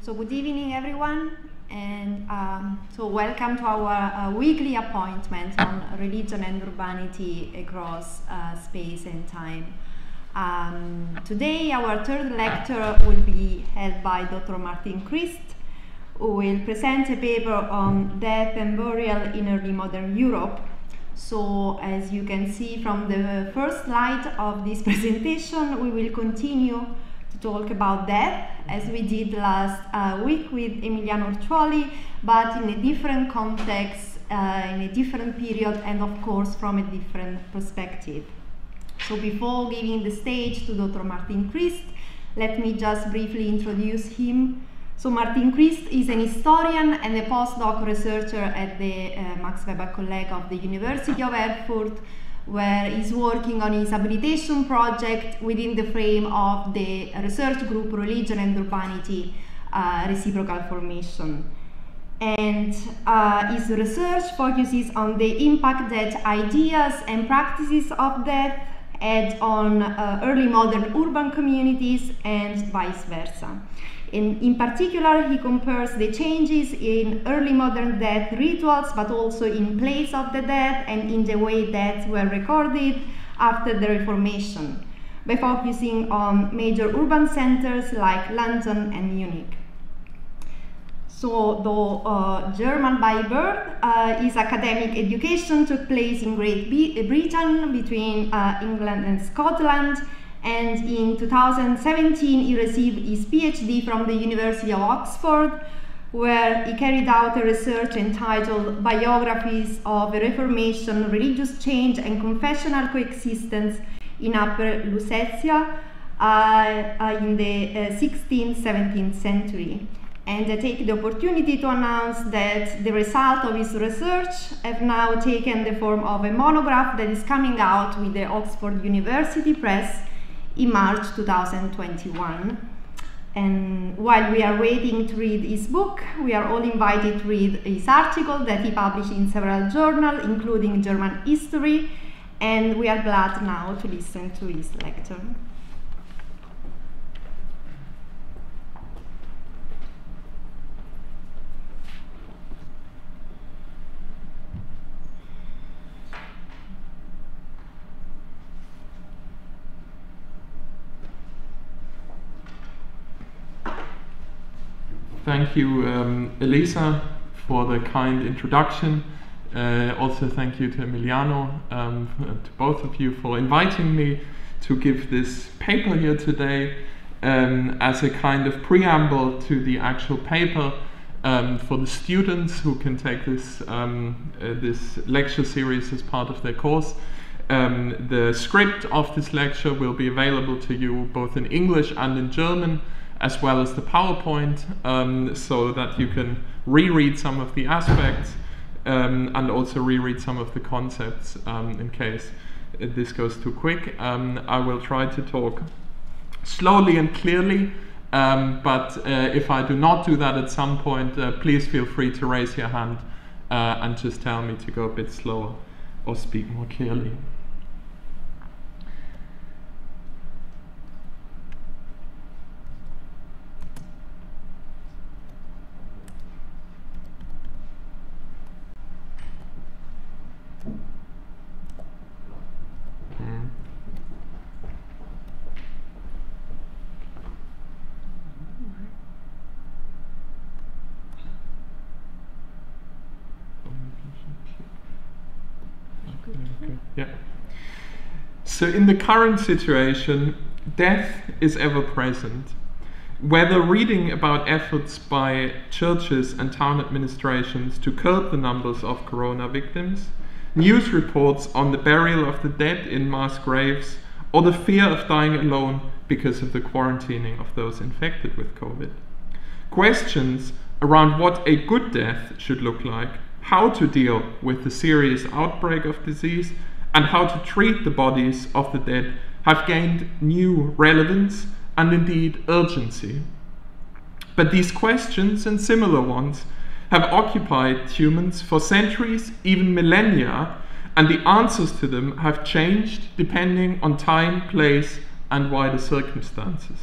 So good evening, everyone, and so welcome to our weekly appointment on religion and urbanity across space and time. Today, our third lecture will be held by Dr. Martin Christ, who will present a paper on death and burial in early modern Europe. So, as you can see from the first slide of this presentation, we will continue to talk about death, as we did last week with Emiliano Orciuoli, but in a different context, in a different period, and of course from a different perspective. So before giving the stage to Dr. Martin Christ, let me just briefly introduce him. So Martin Christ is an historian and a postdoc researcher at the Max-Weber-Kolleg of the University of Erfurt, where he's working on his habilitation project within the frame of the research group Religion and Urbanity, Reciprocal Formation. And his research focuses on the impact that ideas and practices of death had on early modern urban communities and vice versa. In particular, he compares the changes in early modern death rituals, but also in place of the dead and in the way deaths were recorded after the Reformation, by focusing on major urban centers like London and Munich. So, though German by birth, his academic education took place in Great Britain between England and Scotland. And in 2017, he received his PhD from the University of Oxford, where he carried out a research entitled Biographies of a Reformation, Religious Change and Confessional Coexistence in Upper Lusatia in the 16th, 17th century. And I take the opportunity to announce that the result of his research have now taken the form of a monograph that is coming out with the Oxford University Press in March 2021. And while we are waiting to read his book, we are all invited to read his article that he published in several journals, including German History, and we are glad now to listen to his lecture. Thank you, Elisa, for the kind introduction. Also thank you to Emiliano, to both of you for inviting me to give this paper here today as a kind of preamble to the actual paper for the students who can take this, this lecture series as part of their course. The script of this lecture will be available to you both in English and in German, as well as the PowerPoint, so that you can reread some of the aspects and also reread some of the concepts in case this goes too quick. I will try to talk slowly and clearly, but if I do not do that at some point, please feel free to raise your hand and just tell me to go a bit slower or speak more clearly. Yeah. So in the current situation, death is ever present. Whether reading about efforts by churches and town administrations to curb the numbers of corona victims, news reports on the burial of the dead in mass graves, or the fear of dying alone because of the quarantining of those infected with COVID. Questions around what a good death should look like, how to deal with the serious outbreak of disease, and how to treat the bodies of the dead have gained new relevance and indeed urgency. But these questions and similar ones have occupied humans for centuries, even millennia, and the answers to them have changed depending on time, place, and wider circumstances.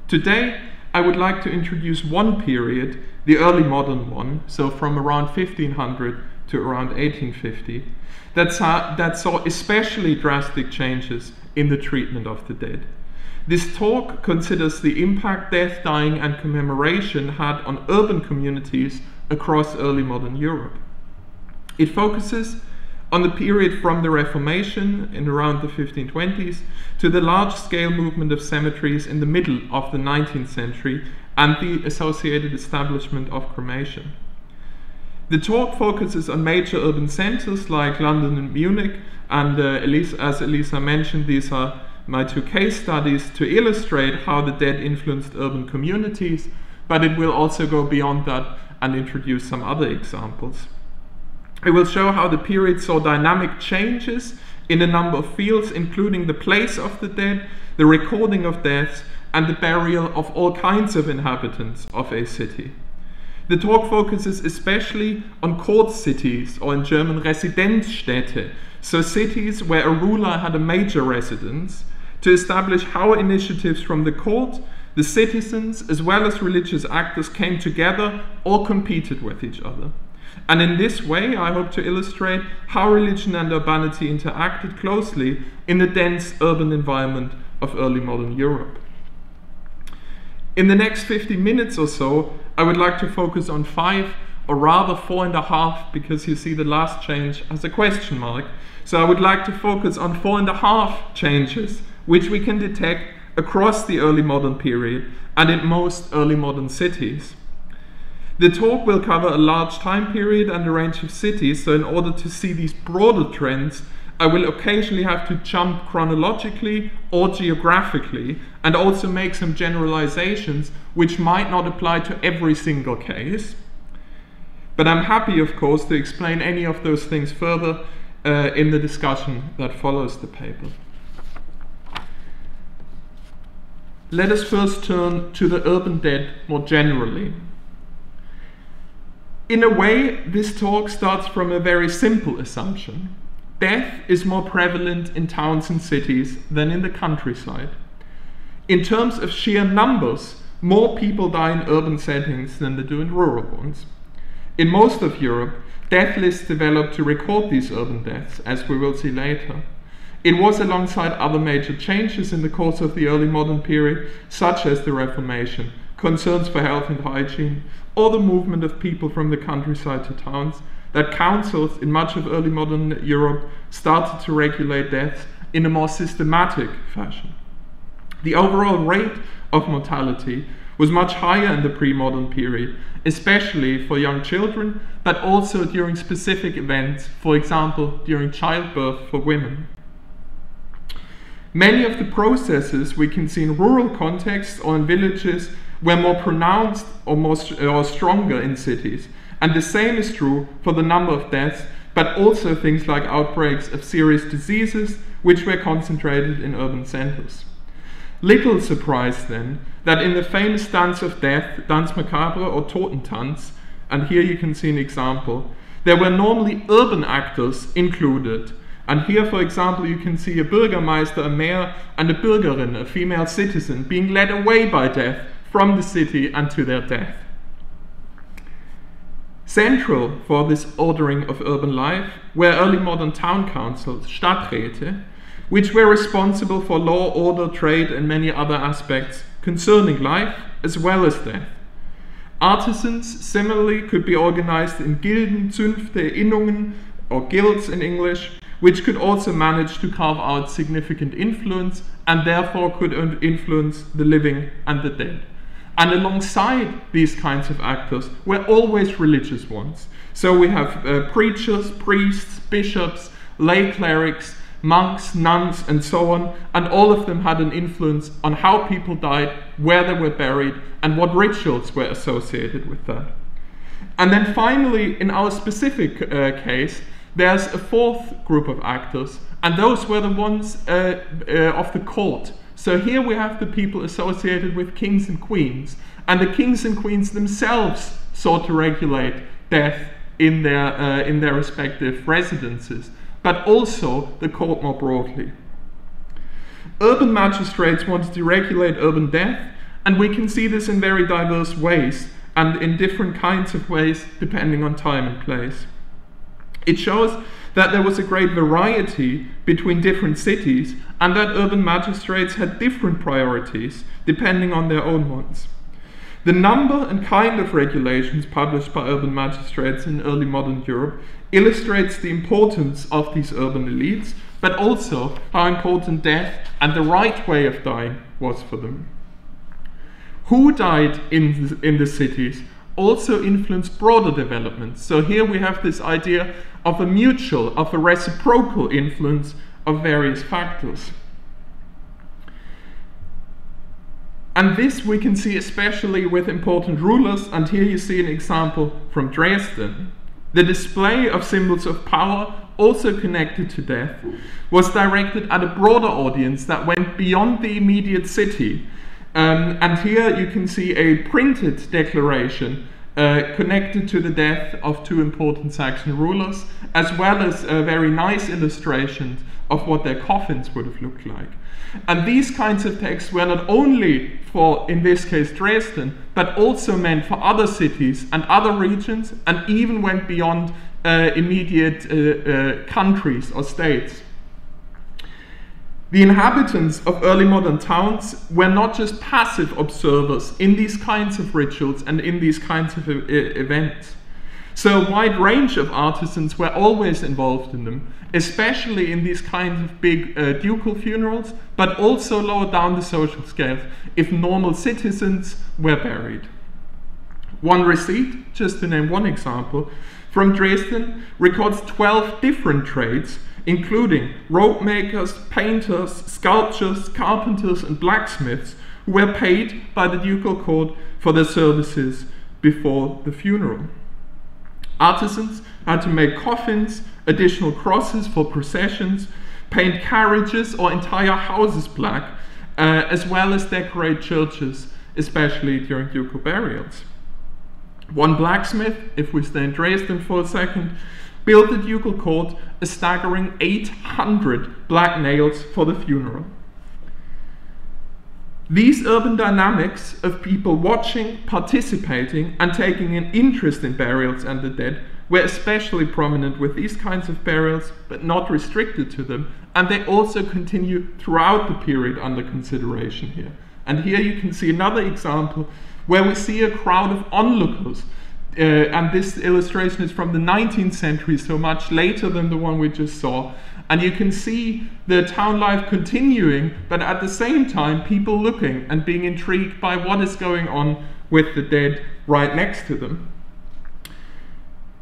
Today, I would like to introduce one period, the early modern one, so from around 1500 to around 1850, that saw especially drastic changes in the treatment of the dead. This talk considers the impact death, dying and commemoration had on urban communities across early modern Europe. It focuses on the period from the Reformation in around the 1520s to the large-scale movement of cemeteries in the middle of the 19th century and the associated establishment of cremation. The talk focuses on major urban centers like London and Munich, and as Elisa mentioned, these are my two case studies to illustrate how the dead influenced urban communities, but it will also go beyond that and introduce some other examples. It will show how the period saw dynamic changes in a number of fields, including the place of the dead, the recording of deaths, and the burial of all kinds of inhabitants of a city. The talk focuses especially on court cities, or in German Residenzstädte, so cities where a ruler had a major residence, to establish how initiatives from the court, the citizens, as well as religious actors came together or competed with each other. And in this way, I hope to illustrate how religion and urbanity interacted closely in the dense urban environment of early modern Europe. In the next 50 minutes or so, I would like to focus on 5, or rather 4.5, because you see the last change as a question mark. So I would like to focus on 4.5 changes which we can detect across the early modern period and in most early modern cities. The talk will cover a large time period and a range of cities, so in order to see these broader trends, I will occasionally have to jump chronologically or geographically and also make some generalizations which might not apply to every single case. But I'm happy, of course, to explain any of those things further in the discussion that follows the paper. Let us first turn to the urban dead more generally. In a way, this talk starts from a very simple assumption. Death is more prevalent in towns and cities than in the countryside. In terms of sheer numbers, more people die in urban settings than they do in rural ones. In most of Europe, death lists developed to record these urban deaths, as we will see later. It was alongside other major changes in the course of the early modern period, such as the Reformation, concerns for health and hygiene, or the movement of people from the countryside to towns, that councils in much of early modern Europe started to regulate deaths in a more systematic fashion. The overall rate of mortality was much higher in the pre-modern period, especially for young children, but also during specific events, for example, during childbirth for women. Many of the processes we can see in rural contexts or in villages were more pronounced or stronger in cities. And the same is true for the number of deaths, but also things like outbreaks of serious diseases, which were concentrated in urban centers. Little surprise then that in the famous dance of death, Danse Macabre or Totentanz, and here you can see an example, there were normally urban actors included. And here, for example, you can see a Bürgermeister, a mayor, and a Bürgerin, a female citizen, being led away by death from the city and to their death. Central for this ordering of urban life were early modern town councils, Stadträte, which were responsible for law, order, trade, and many other aspects concerning life as well as death. Artisans similarly could be organized in Gilden, Zünfte, Innungen, or guilds in English, which could also manage to carve out significant influence and therefore could influence the living and the dead. And alongside these kinds of actors were always religious ones. So we have preachers, priests, bishops, lay clerics, monks, nuns, and so on, and all of them had an influence on how people died, where they were buried, and what rituals were associated with that. And then finally, in our specific case, there's a fourth group of actors, and those were the ones of the court. So here we have the people associated with kings and queens, and the kings and queens themselves sought to regulate death in their respective residences, but also the court more broadly. Urban magistrates wanted to regulate urban death, And we can see this in very diverse ways and in different kinds of ways depending on time and place. It shows that there was a great variety between different cities and that urban magistrates had different priorities depending on their own ones. The number and kind of regulations published by urban magistrates in early modern Europe illustrates the importance of these urban elites, but also how important death and the right way of dying was for them. Who died in the cities also influenced broader developments. So here we have this idea of a mutual, of a reciprocal influence of various factors. And this we can see especially with important rulers, and here you see an example from Dresden. The display of symbols of power, also connected to death, was directed at a broader audience that went beyond the immediate city. And here you can see a printed declaration connected to the death of two important Saxon rulers, as well as very nice illustrations of what their coffins would have looked like. And these kinds of texts were not only for, in this case, Dresden, but also meant for other cities and other regions, and even went beyond immediate countries or states. The inhabitants of early modern towns were not just passive observers in these kinds of rituals and in these kinds of events. So a wide range of artisans were always involved in them, especially in these kinds of big ducal funerals, but also lower down the social scale if normal citizens were buried. One receipt, just to name one example, from Dresden records 12 different trades, including rope makers, painters, sculptors, carpenters, and blacksmiths, who were paid by the ducal court for their services before the funeral. Artisans had to make coffins, additional crosses for processions, paint carriages or entire houses black, as well as decorate churches, especially during ducal burials. One blacksmith, if we stay in Dresden for a second, built the ducal court a staggering 800 black nails for the funeral. These urban dynamics of people watching, participating, and taking an interest in burials and the dead were especially prominent with these kinds of burials, but not restricted to them, and they also continue throughout the period under consideration here. And here you can see another example where we see a crowd of onlookers, and this illustration is from the 19th century, so much later than the one we just saw. And you can see the town life continuing, but at the same time people looking and being intrigued by what is going on with the dead right next to them.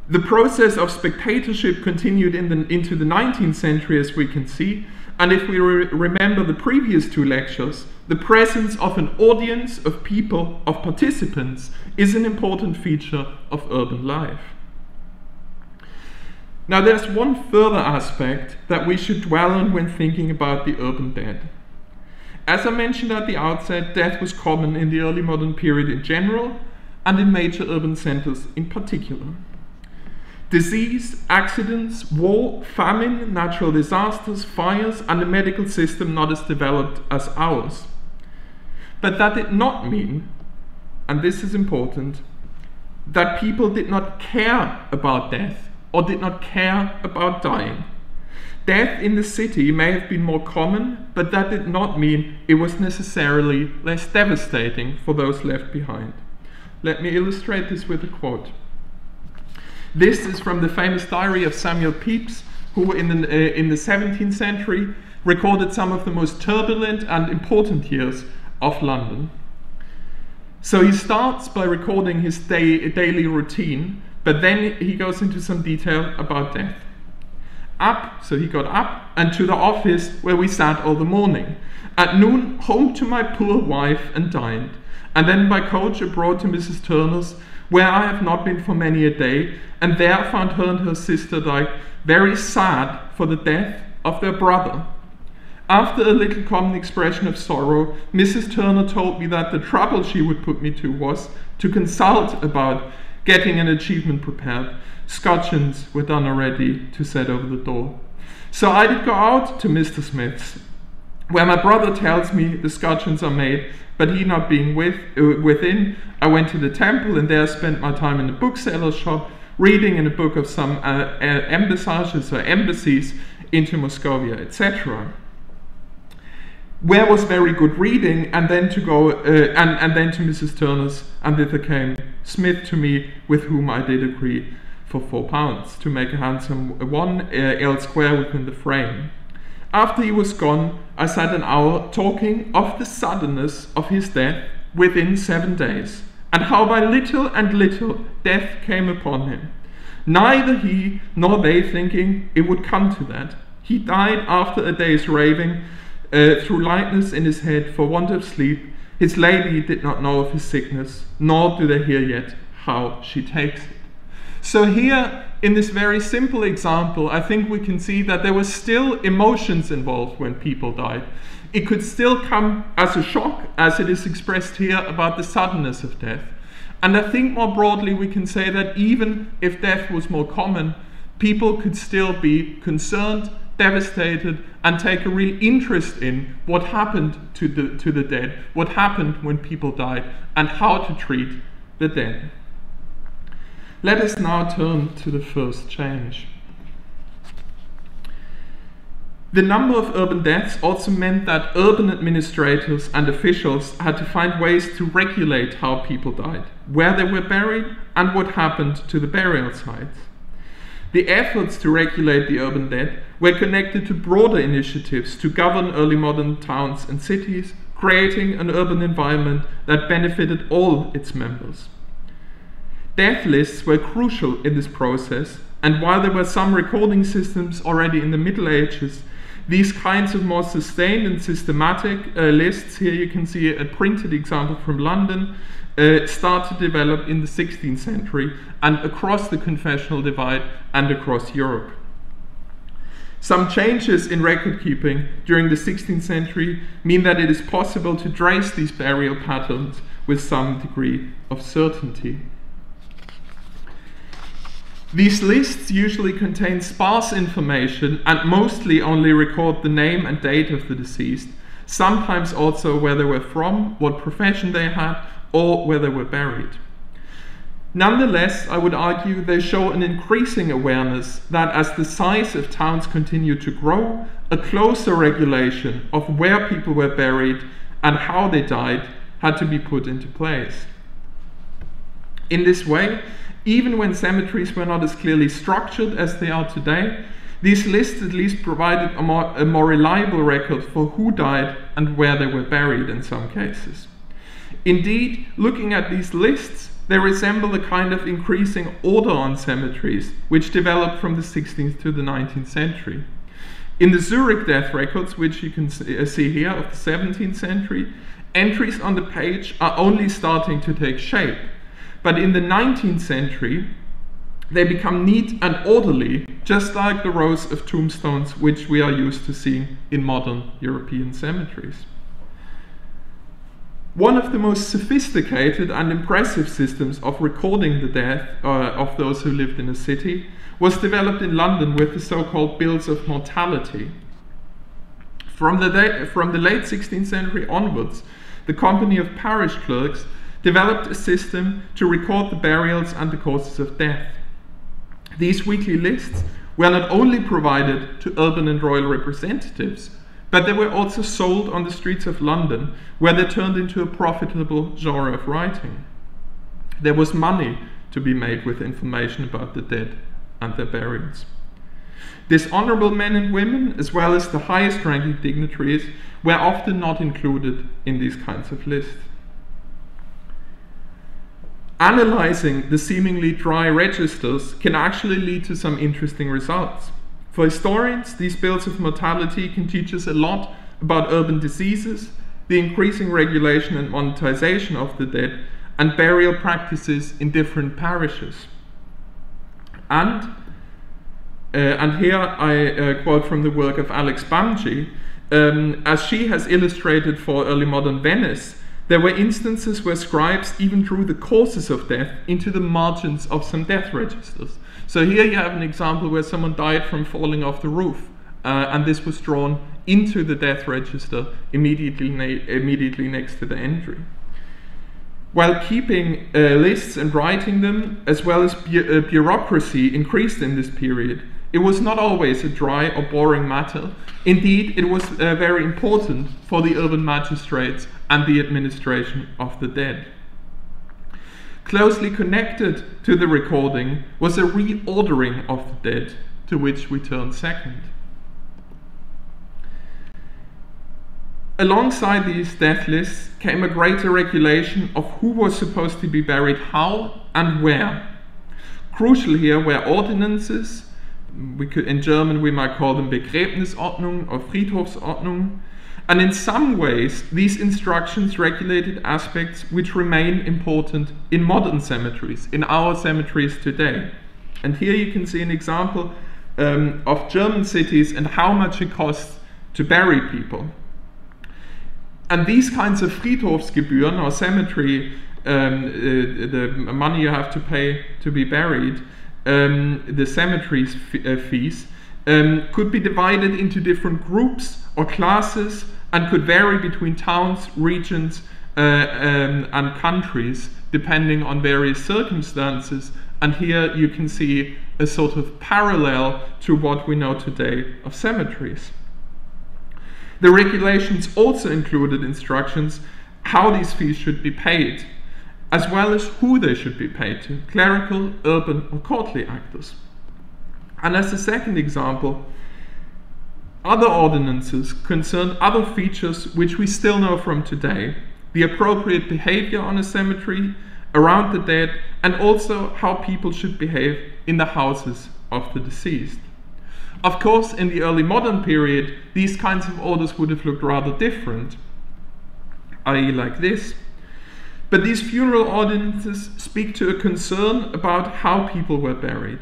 The process of spectatorship continued into the 19th century, as we can see, and if we remember the previous two lectures, the presence of an audience of people, of participants, is an important feature of urban life. Now there's one further aspect that we should dwell on when thinking about the urban dead. As I mentioned at the outset, death was common in the early modern period in general, and in major urban centers in particular. Disease, accidents, war, famine, natural disasters, fires, and a medical system not as developed as ours. But that did not mean, and this is important, that people did not care about death or did not care about dying. Death in the city may have been more common, but that did not mean it was necessarily less devastating for those left behind. Let me illustrate this with a quote. This is from the famous diary of Samuel Pepys, who in the 17th century recorded some of the most turbulent and important years of London. So he starts by recording his daily routine, but then he goes into some detail about death. So he got up and to the office where we sat all the morning. At noon, home to my poor wife and dined, and then by coach abroad to Mrs. Turner's, where I have not been for many a day, and there found her and her sister very sad for the death of their brother. After a little common expression of sorrow, Mrs. Turner told me that the trouble she would put me to was to consult about getting an achievement prepared. Scutcheons were done already to set over the door. So I did go out to Mr. Smith's, Where my brother tells me the scutcheons are made, but he not being within, I went to the temple and there spent my time in the bookseller's shop, reading in a book of some embassages or embassies into Moscovia, etc. Where was very good reading, and then to go and then to Mrs. Turner's, and thither came Smith to me, with whom I did agree for £4 to make a handsome 1 L square within the frame. After he was gone, I sat an hour talking of the suddenness of his death within 7 days, and how by little and little death came upon him. Neither he nor they thinking it would come to that. He died after a day's raving, through lightness in his head for want of sleep. His lady did not know of his sickness, nor do they hear yet how she takes it. So here, in this very simple example, I think we can see that there were still emotions involved when people died. It could still come as a shock, as it is expressed here about the suddenness of death. And I think more broadly we can say that even if death was more common, people could still be concerned, devastated, and take a real interest in what happened to the dead, what happened when people died, and how to treat the dead. Let us now turn to the first change. The number of urban deaths also meant that urban administrators and officials had to find ways to regulate how people died, where they were buried, and what happened to the burial sites. The efforts to regulate the urban dead were connected to broader initiatives to govern early modern towns and cities, creating an urban environment that benefited all its members. Death lists were crucial in this process, and while there were some recording systems already in the Middle Ages, these kinds of more sustained and systematic lists, here you can see a printed example from London, start to develop in the 16th century and across the confessional divide and across Europe. Some changes in record keeping during the 16th century mean that it is possible to trace these burial patterns with some degree of certainty. These lists usually contain sparse information and mostly only record the name and date of the deceased, sometimes also where they were from, what profession they had, or where they were buried. Nonetheless, I would argue they show an increasing awareness that as the size of towns continued to grow, a closer regulation of where people were buried and how they died had to be put into place. In this way, even when cemeteries were not as clearly structured as they are today, these lists at least provided a more reliable record for who died and where they were buried in some cases. Indeed, looking at these lists, they resemble a kind of increasing order on cemeteries, which developed from the 16th to the 19th century. In the Zurich death records, which you can see here of the 17th century, entries on the page are only starting to take shape. But in the 19th century, they become neat and orderly, just like the rows of tombstones which we are used to seeing in modern European cemeteries. One of the most sophisticated and impressive systems of recording the death of those who lived in a city was developed in London with the so-called Bills of Mortality. From the late 16th century onwards, the Company of Parish Clerks developed a system to record the burials and the causes of death. These weekly lists were not only provided to urban and royal representatives, but they were also sold on the streets of London, where they turned into a profitable genre of writing. There was money to be made with information about the dead and their burials. Dishonorable men and women, as well as the highest ranking dignitaries, were often not included in these kinds of lists. Analyzing the seemingly dry registers can actually lead to some interesting results. For historians, these bills of mortality can teach us a lot about urban diseases, the increasing regulation and monetization of the dead, and burial practices in different parishes. And here I quote from the work of Alex Bamji, as she has illustrated for early modern Venice, there were instances where scribes even drew the causes of death into the margins of some death registers. So here you have an example where someone died from falling off the roof, and this was drawn into the death register immediately next to the entry. While keeping lists and writing them, as well as bureaucracy increased in this period, it was not always a dry or boring matter. Indeed, it was very important for the urban magistrates and the administration of the dead. Closely connected to the recording was a reordering of the dead, to which we turn second. Alongside these death lists came a greater regulation of who was supposed to be buried how and where. Crucial here were ordinances. In German we might call them Begräbnisordnung or Friedhofsordnung. And in some ways, these instructions regulated aspects which remain important in modern cemeteries, in our cemeteries today. And here you can see an example of German cities and how much it costs to bury people. And these kinds of Friedhofsgebühren or cemetery, the money you have to pay to be buried, the cemetery's fees, could be divided into different groups or classes and could vary between towns, regions, and countries depending on various circumstances. And here you can see a sort of parallel to what we know today of cemeteries. The regulations also included instructions how these fees should be paid, as well as who they should be paid to, clerical, urban, or courtly actors. And as a second example, other ordinances concerned other features which we still know from today: the appropriate behavior on a cemetery, around the dead, and also how people should behave in the houses of the deceased. Of course, in the early modern period, these kinds of orders would have looked rather different, i.e. like this. But these funeral ordinances speak to a concern about how people were buried.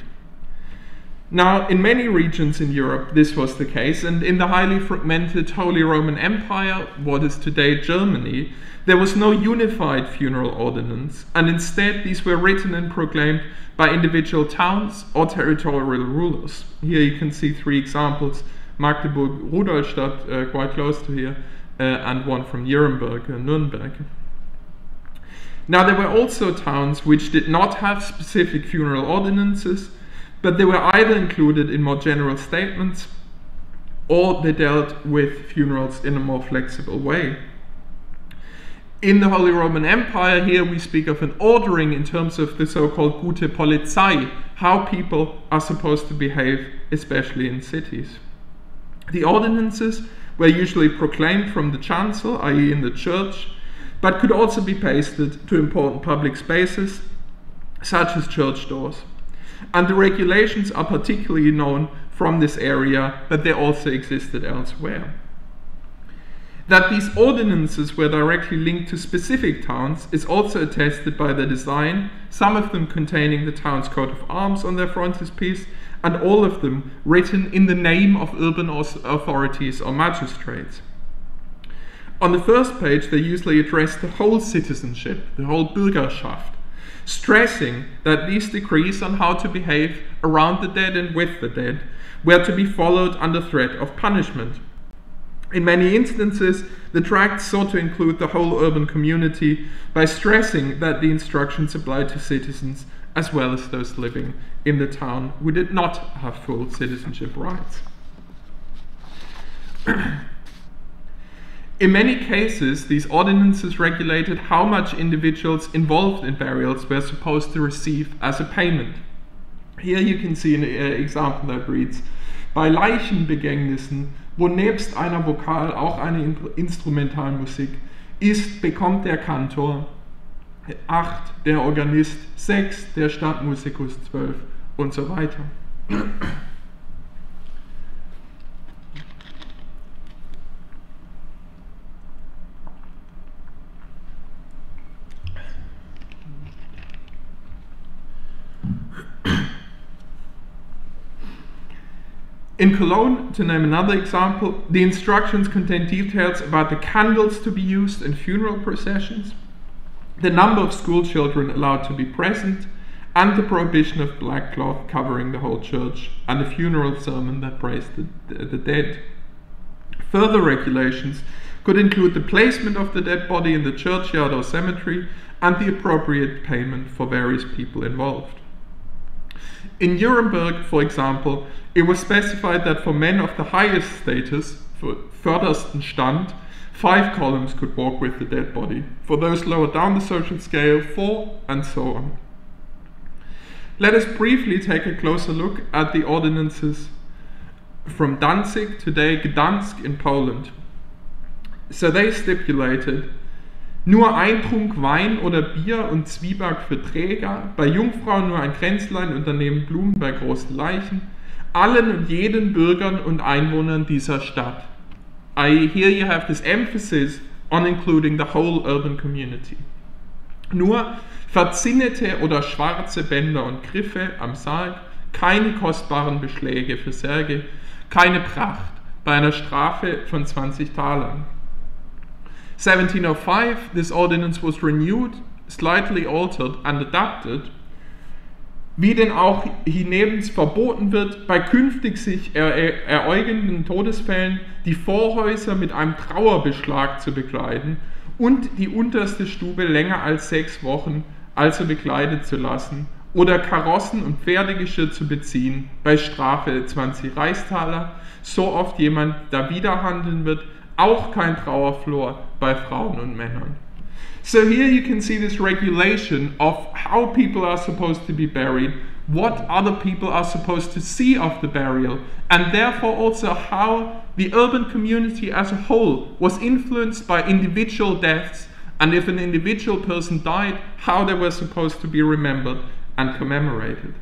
Now, in many regions in Europe, this was the case, and in the highly fragmented Holy Roman Empire, what is today Germany, there was no unified funeral ordinance, and instead these were written and proclaimed by individual towns or territorial rulers. Here you can see three examples: Magdeburg, Rudolstadt, quite close to here, and one from Nuremberg, Nuremberg. Now, there were also towns which did not have specific funeral ordinances, but they were either included in more general statements or they dealt with funerals in a more flexible way. In the Holy Roman Empire, here we speak of an ordering in terms of the so-called gute Polizei, how people are supposed to behave, especially in cities. The ordinances were usually proclaimed from the chancel, i.e. in the church, but could also be pasted to important public spaces, such as church doors. And the regulations are particularly known from this area, but they also existed elsewhere. That these ordinances were directly linked to specific towns is also attested by their design, some of them containing the town's coat of arms on their frontispiece, and all of them written in the name of urban authorities or magistrates. On the first page, they usually address the whole citizenship, the whole Bürgerschaft, stressing that these decrees on how to behave around the dead and with the dead were to be followed under threat of punishment. In many instances, the tracts sought to include the whole urban community by stressing that the instructions applied to citizens as well as those living in the town who did not have full citizenship rights. In many cases, these ordinances regulated how much individuals involved in burials were supposed to receive as a payment. Here you can see an example that reads: Bei Leichenbegängnissen, wo nebst einer Vokal auch eine Instrumentalmusik ist, bekommt der Kantor 8, der Organist 6, der Stadtmusikus 12 und so weiter. In Cologne, to name another example, the instructions contain details about the candles to be used in funeral processions, the number of school children allowed to be present, and the prohibition of black cloth covering the whole church, and a funeral sermon that praised the dead. Further regulations could include the placement of the dead body in the churchyard or cemetery and the appropriate payment for various people involved. In Nuremberg, for example, it was specified that for men of the highest status, for fördersten Stand, 5 columns could walk with the dead body. For those lower down the social scale, 4, and so on. Let us briefly take a closer look at the ordinances from Danzig, today Gdansk in Poland. So they stipulated, nur ein Trunk Wein oder Bier und Zwieback für Träger, bei Jungfrauen nur ein Kränzlein und daneben Blumen bei großen Leichen, allen und jeden Bürgern und Einwohnern dieser Stadt. Here you have this emphasis on including the whole urban community. Nur verzinnete oder schwarze Bänder und Griffe am Sarg, keine kostbaren Beschläge für Särge, keine Pracht, bei einer Strafe von 20 Talern. 1705, this ordinance was renewed, slightly altered and adapted, wie denn auch hiernebens verboten wird, bei künftig sich ereigenden Todesfällen die Vorhäuser mit einem Trauerbeschlag zu bekleiden und die unterste Stube länger als 6 Wochen also bekleidet zu lassen oder Karossen und Pferdegeschirr zu beziehen, bei Strafe 20 Reichstaler, so oft jemand da wieder handeln wird, auch kein Trauerflor bei Frauen und Männern. So here you can see this regulation of how people are supposed to be buried, what other people are supposed to see of the burial, and therefore also how the urban community as a whole was influenced by individual deaths, and if an individual person died, how they were supposed to be remembered and commemorated.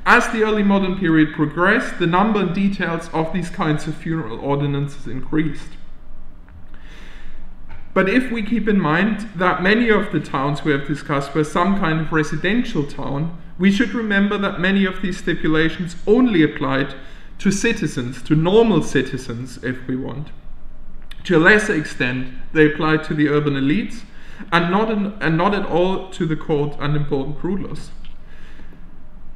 As the early modern period progressed, the number and details of these kinds of funeral ordinances increased. But if we keep in mind that many of the towns we have discussed were some kind of residential town, we should remember that many of these stipulations only applied to citizens, to normal citizens, if we want. To a lesser extent, they applied to the urban elites, and not at all to the court and important rulers.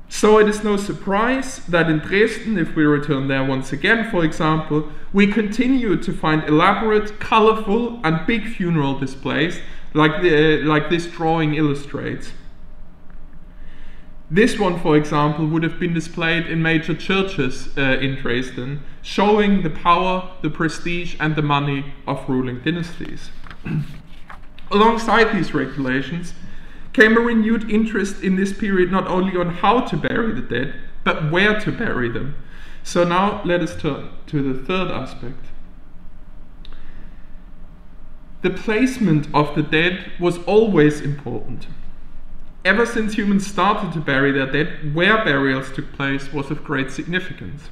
So it is no surprise that in Dresden, if we return there once again, for example, we continue to find elaborate, colorful and big funeral displays like this drawing illustrates. This one, for example, would have been displayed in major churches in Dresden, showing the power, the prestige and the money of ruling dynasties. Alongside these regulations came a renewed interest in this period not only on how to bury the dead, but where to bury them. So now let us turn to the third aspect. The placement of the dead was always important. Ever since humans started to bury their dead, where burials took place was of great significance.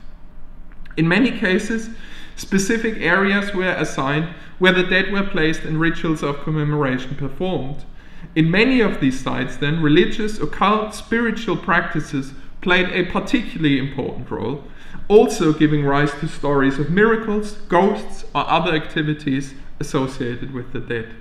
In many cases, specific areas were assigned where the dead were placed and rituals of commemoration performed. In many of these sites, then, religious, occult, spiritual practices played a particularly important role, also giving rise to stories of miracles, ghosts, or other activities associated with the dead.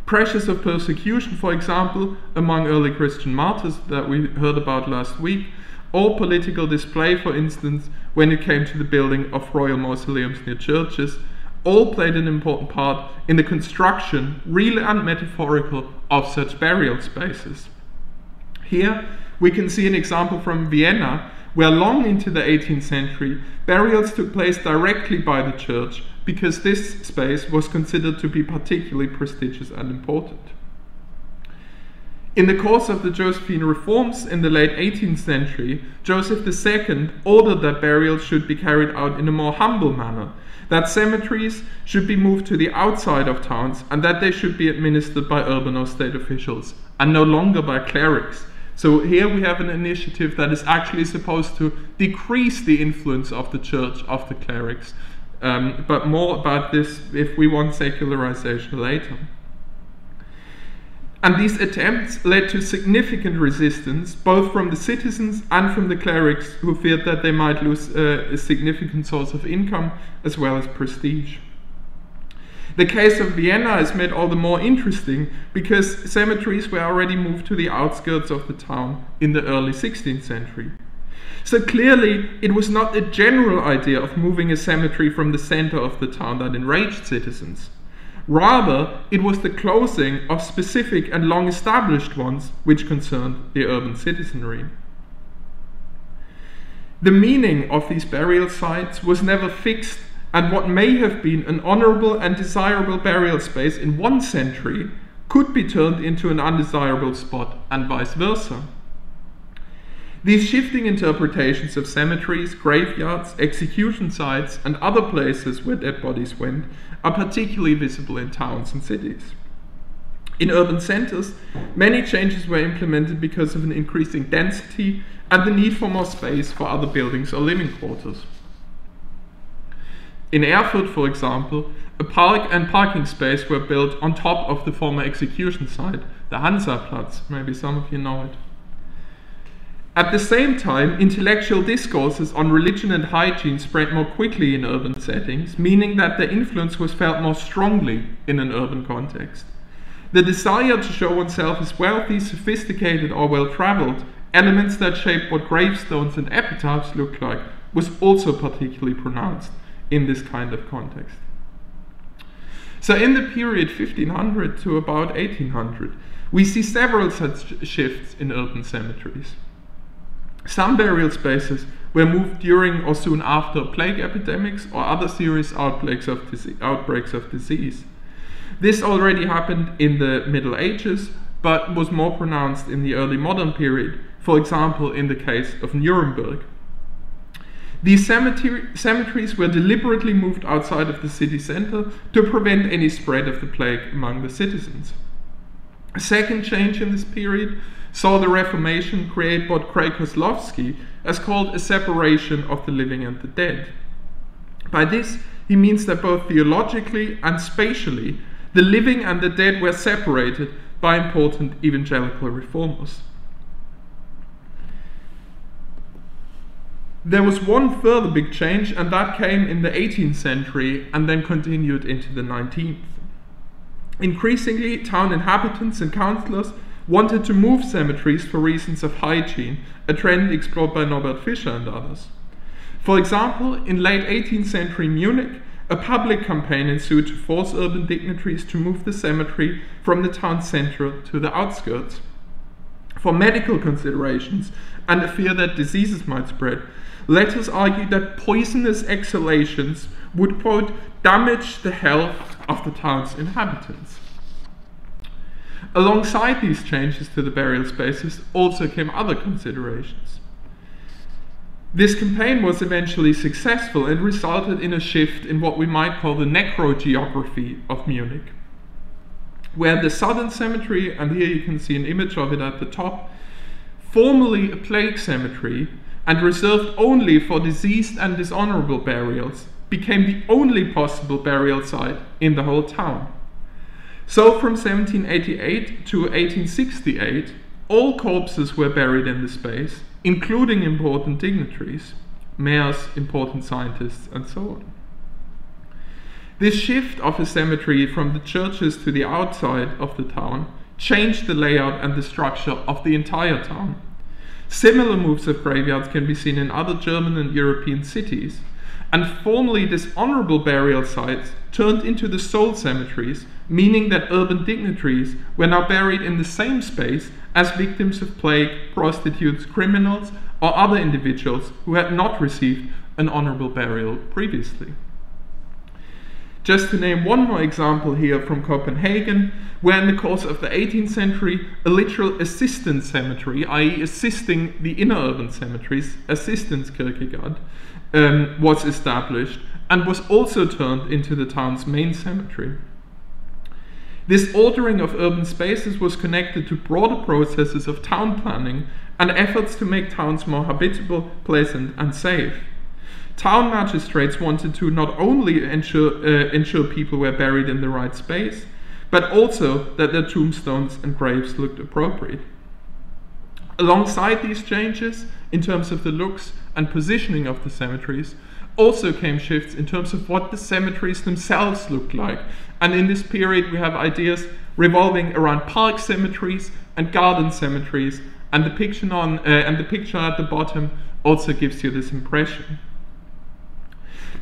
Pressures of persecution, for example, among early Christian martyrs that we heard about last week, or political display, for instance, when it came to the building of royal mausoleums near churches, all played an important part in the construction, real and metaphorical, of such burial spaces. Here we can see an example from Vienna, where long into the 18th century, burials took place directly by the church because this space was considered to be particularly prestigious and important. In the course of the Josephine reforms in the late 18th century, Joseph II ordered that burials should be carried out in a more humble manner, that cemeteries should be moved to the outside of towns, and that they should be administered by urban or state officials, and no longer by clerics. So here we have an initiative that is actually supposed to decrease the influence of the church, of the clerics, but more about this if we want secularization later. And these attempts led to significant resistance, both from the citizens and from the clerics, who feared that they might lose a significant source of income as well as prestige. The case of Vienna is made all the more interesting because cemeteries were already moved to the outskirts of the town in the early 16th century. So clearly, it was not a general idea of moving a cemetery from the center of the town that enraged citizens. Rather, it was the closing of specific and long-established ones which concerned the urban citizenry. The meaning of these burial sites was never fixed, and what may have been an honorable and desirable burial space in one century could be turned into an undesirable spot, and vice versa. These shifting interpretations of cemeteries, graveyards, execution sites, and other places where dead bodies went are particularly visible in towns and cities. In urban centers, many changes were implemented because of an increasing density and the need for more space for other buildings or living quarters. In Erfurt, for example, a park and parking space were built on top of the former execution site, the Hansaplatz. Maybe some of you know it. At the same time, intellectual discourses on religion and hygiene spread more quickly in urban settings, meaning that their influence was felt more strongly in an urban context. The desire to show oneself as wealthy, sophisticated, or well-traveled, elements that shaped what gravestones and epitaphs looked like, was also particularly pronounced in this kind of context. So in the period 1500 to about 1800, we see several such shifts in urban cemeteries. Some burial spaces were moved during or soon after plague epidemics or other serious outbreaks of disease. This already happened in the Middle Ages, but was more pronounced in the early modern period, for example in the case of Nuremberg. These cemeteries were deliberately moved outside of the city center to prevent any spread of the plague among the citizens. A second change in this period saw the Reformation create what Craig Kozlowski has called a separation of the living and the dead. By this, he means that both theologically and spatially, the living and the dead were separated by important evangelical reformers. There was one further big change, and that came in the 18th century and then continued into the 19th. Increasingly, town inhabitants and councillors wanted to move cemeteries for reasons of hygiene, a trend explored by Norbert Fischer and others. For example, in late 18th century Munich, a public campaign ensued to force urban dignitaries to move the cemetery from the town centre to the outskirts. For medical considerations and a fear that diseases might spread, letters argued that poisonous exhalations would, quote, damage the health of the town's inhabitants. Alongside these changes to the burial spaces also came other considerations. This campaign was eventually successful and resulted in a shift in what we might call the necrogeography of Munich, where the southern cemetery, and here you can see an image of it at the top, formerly a plague cemetery and reserved only for diseased and dishonorable burials, became the only possible burial site in the whole town. So from 1788 to 1868, all corpses were buried in the space, including important dignitaries, mayors, important scientists, and so on. This shift of a cemetery from the churches to the outside of the town changed the layout and the structure of the entire town. Similar moves of graveyards can be seen in other German and European cities, and formerly dishonorable burial sites turned into the sole cemeteries, meaning that urban dignitaries were now buried in the same space as victims of plague, prostitutes, criminals, or other individuals who had not received an honorable burial previously. Just to name one more example here from Copenhagen, where in the course of the 18th century, a literal assistance cemetery, i.e. assisting the inner urban cemeteries, Assistenzkirchegard, was established and was also turned into the town's main cemetery. This ordering of urban spaces was connected to broader processes of town planning and efforts to make towns more habitable, pleasant, and safe. Town magistrates wanted to not only ensure people were buried in the right space, but also that their tombstones and graves looked appropriate. Alongside these changes, in terms of the looks and positioning of the cemeteries, also came shifts in terms of what the cemeteries themselves looked like. And in this period we have ideas revolving around park cemeteries and garden cemeteries and the picture at the bottom also gives you this impression.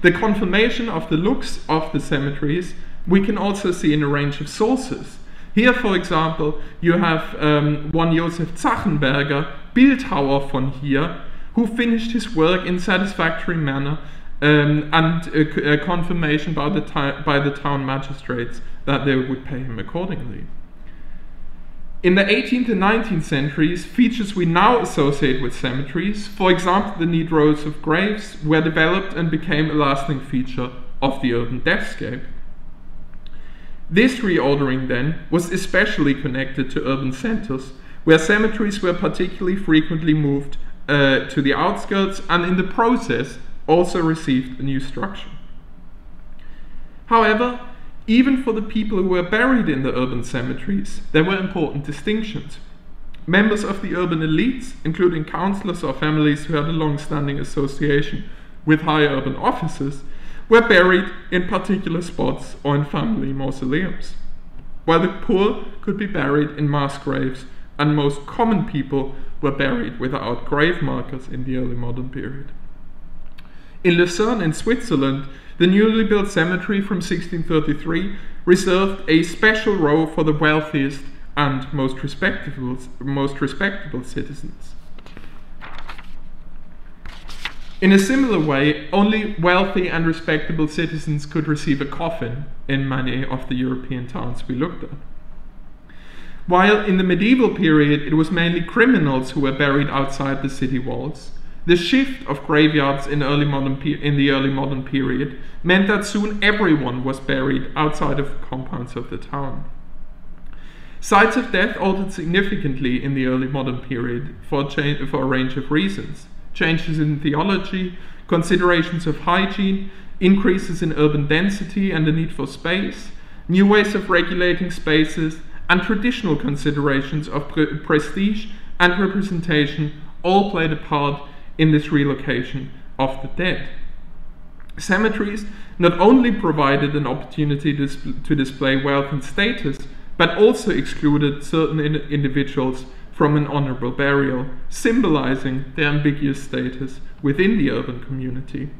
The confirmation of the looks of the cemeteries we can also see in a range of sources. Here, for example, you have one Josef Zachenberger, Bildhauer von hier, who finished his work in satisfactory manner, and a confirmation by the town magistrates that they would pay him accordingly. In the 18th and 19th centuries, features we now associate with cemeteries, for example the neat rows of graves, were developed and became a lasting feature of the urban deathscape. This reordering then was especially connected to urban centers, where cemeteries were particularly frequently moved to the outskirts and in the process also received a new structure. However, even for the people who were buried in the urban cemeteries, there were important distinctions. Members of the urban elites, including councillors or families who had a long-standing association with high urban offices, were buried in particular spots or in family mausoleums, while the poor could be buried in mass graves, and most common people were buried without grave markers in the early modern period. In Lucerne in Switzerland, the newly built cemetery from 1633 reserved a special row for the wealthiest and most respectable citizens. In a similar way, only wealthy and respectable citizens could receive a coffin in many of the European towns we looked at. While in the medieval period it was mainly criminals who were buried outside the city walls, the shift of graveyards in the early modern period meant that soon everyone was buried outside of the compounds of the town. Sites of death altered significantly in the early modern period for a range of reasons. Changes in theology, considerations of hygiene, increases in urban density and the need for space, new ways of regulating spaces, and traditional considerations of prestige and representation all played a part in this relocation of the dead. Cemeteries not only provided an opportunity to display wealth and status, but also excluded certain individuals from an honorable burial, symbolizing their ambiguous status within the urban community.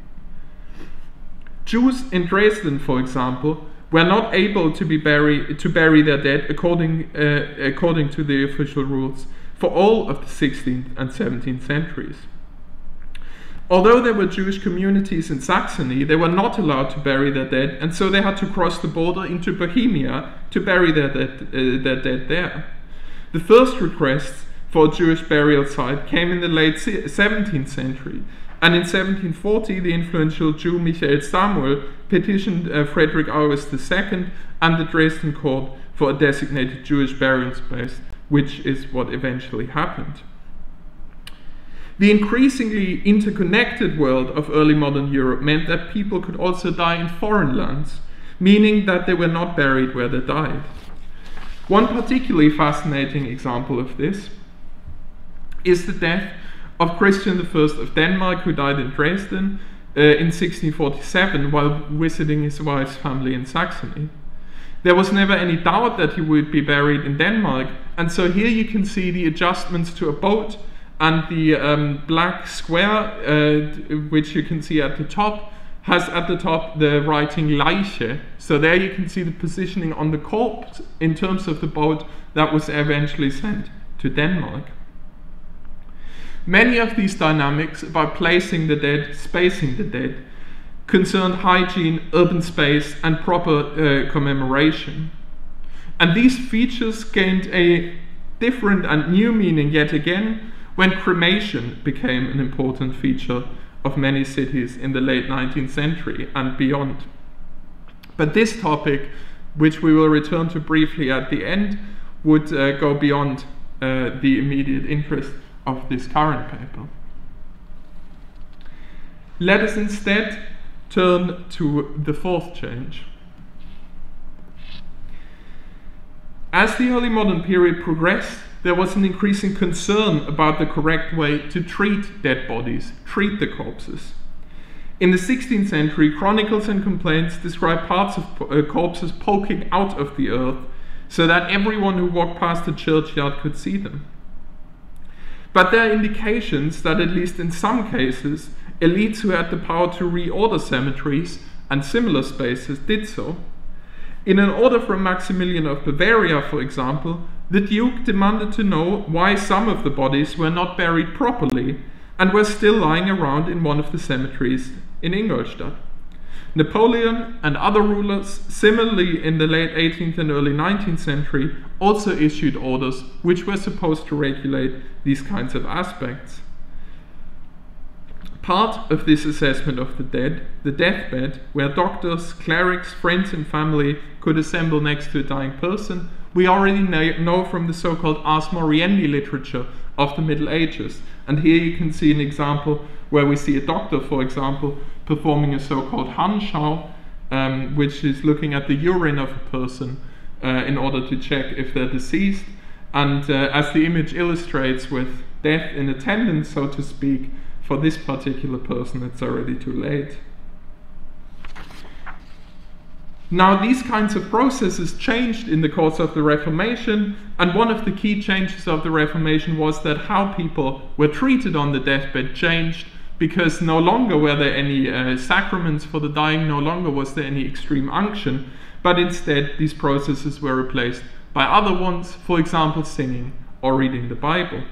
Jews in Dresden, for example, were not able to bury their dead according to the official rules for all of the 16th and 17th centuries. Although there were Jewish communities in Saxony, they were not allowed to bury their dead, and so they had to cross the border into Bohemia to bury their dead there. The first requests for a Jewish burial site came in the late 17th century, and in 1740 the influential Jew Michael Samuel petitioned Frederick August II and the Dresden court for a designated Jewish burial space, which is what eventually happened. The increasingly interconnected world of early modern Europe meant that people could also die in foreign lands, meaning that they were not buried where they died. One particularly fascinating example of this is the death of Christian I of Denmark, who died in Dresden in 1647 while visiting his wife's family in Saxony. There was never any doubt that he would be buried in Denmark, and so here you can see the adjustments to a boat and the black square, which you can see at the top, has at the top the writing Leiche. So there you can see the positioning on the corpse in terms of the boat that was eventually sent to Denmark. Many of these dynamics about placing the dead, spacing the dead, concerned hygiene, urban space, and proper commemoration. And these features gained a different and new meaning yet again when cremation became an important feature of many cities in the late 19th century and beyond. But this topic, which we will return to briefly at the end, would go beyond the immediate interest of this current paper. Let us instead turn to the fourth change. As the early modern period progressed, there was an increasing concern about the correct way to treat dead bodies, treat the corpses. In the 16th century, chronicles and complaints describe parts of corpses poking out of the earth so that everyone who walked past the churchyard could see them. But there are indications that, at least in some cases, elites who had the power to reorder cemeteries and similar spaces did so. In an order from Maximilian of Bavaria, for example, the Duke demanded to know why some of the bodies were not buried properly and were still lying around in one of the cemeteries in Ingolstadt. Napoleon and other rulers, similarly in the late 18th and early 19th century, also issued orders which were supposed to regulate these kinds of aspects. Part of this assessment of the dead, the deathbed, where doctors, clerics, friends and family could assemble next to a dying person, we already know from the so-called Ars Moriendi literature of the Middle Ages. And here you can see an example where we see a doctor, for example, performing a so-called Handschau, which is looking at the urine of a person in order to check if they're deceased. And as the image illustrates, with death in attendance, so to speak, for this particular person, it's already too late. Now, these kinds of processes changed in the course of the Reformation, and one of the key changes of the Reformation was that how people were treated on the deathbed changed, because no longer were there any sacraments for the dying, no longer was there any extreme unction, but instead these processes were replaced by other ones, for example, singing or reading the Bible.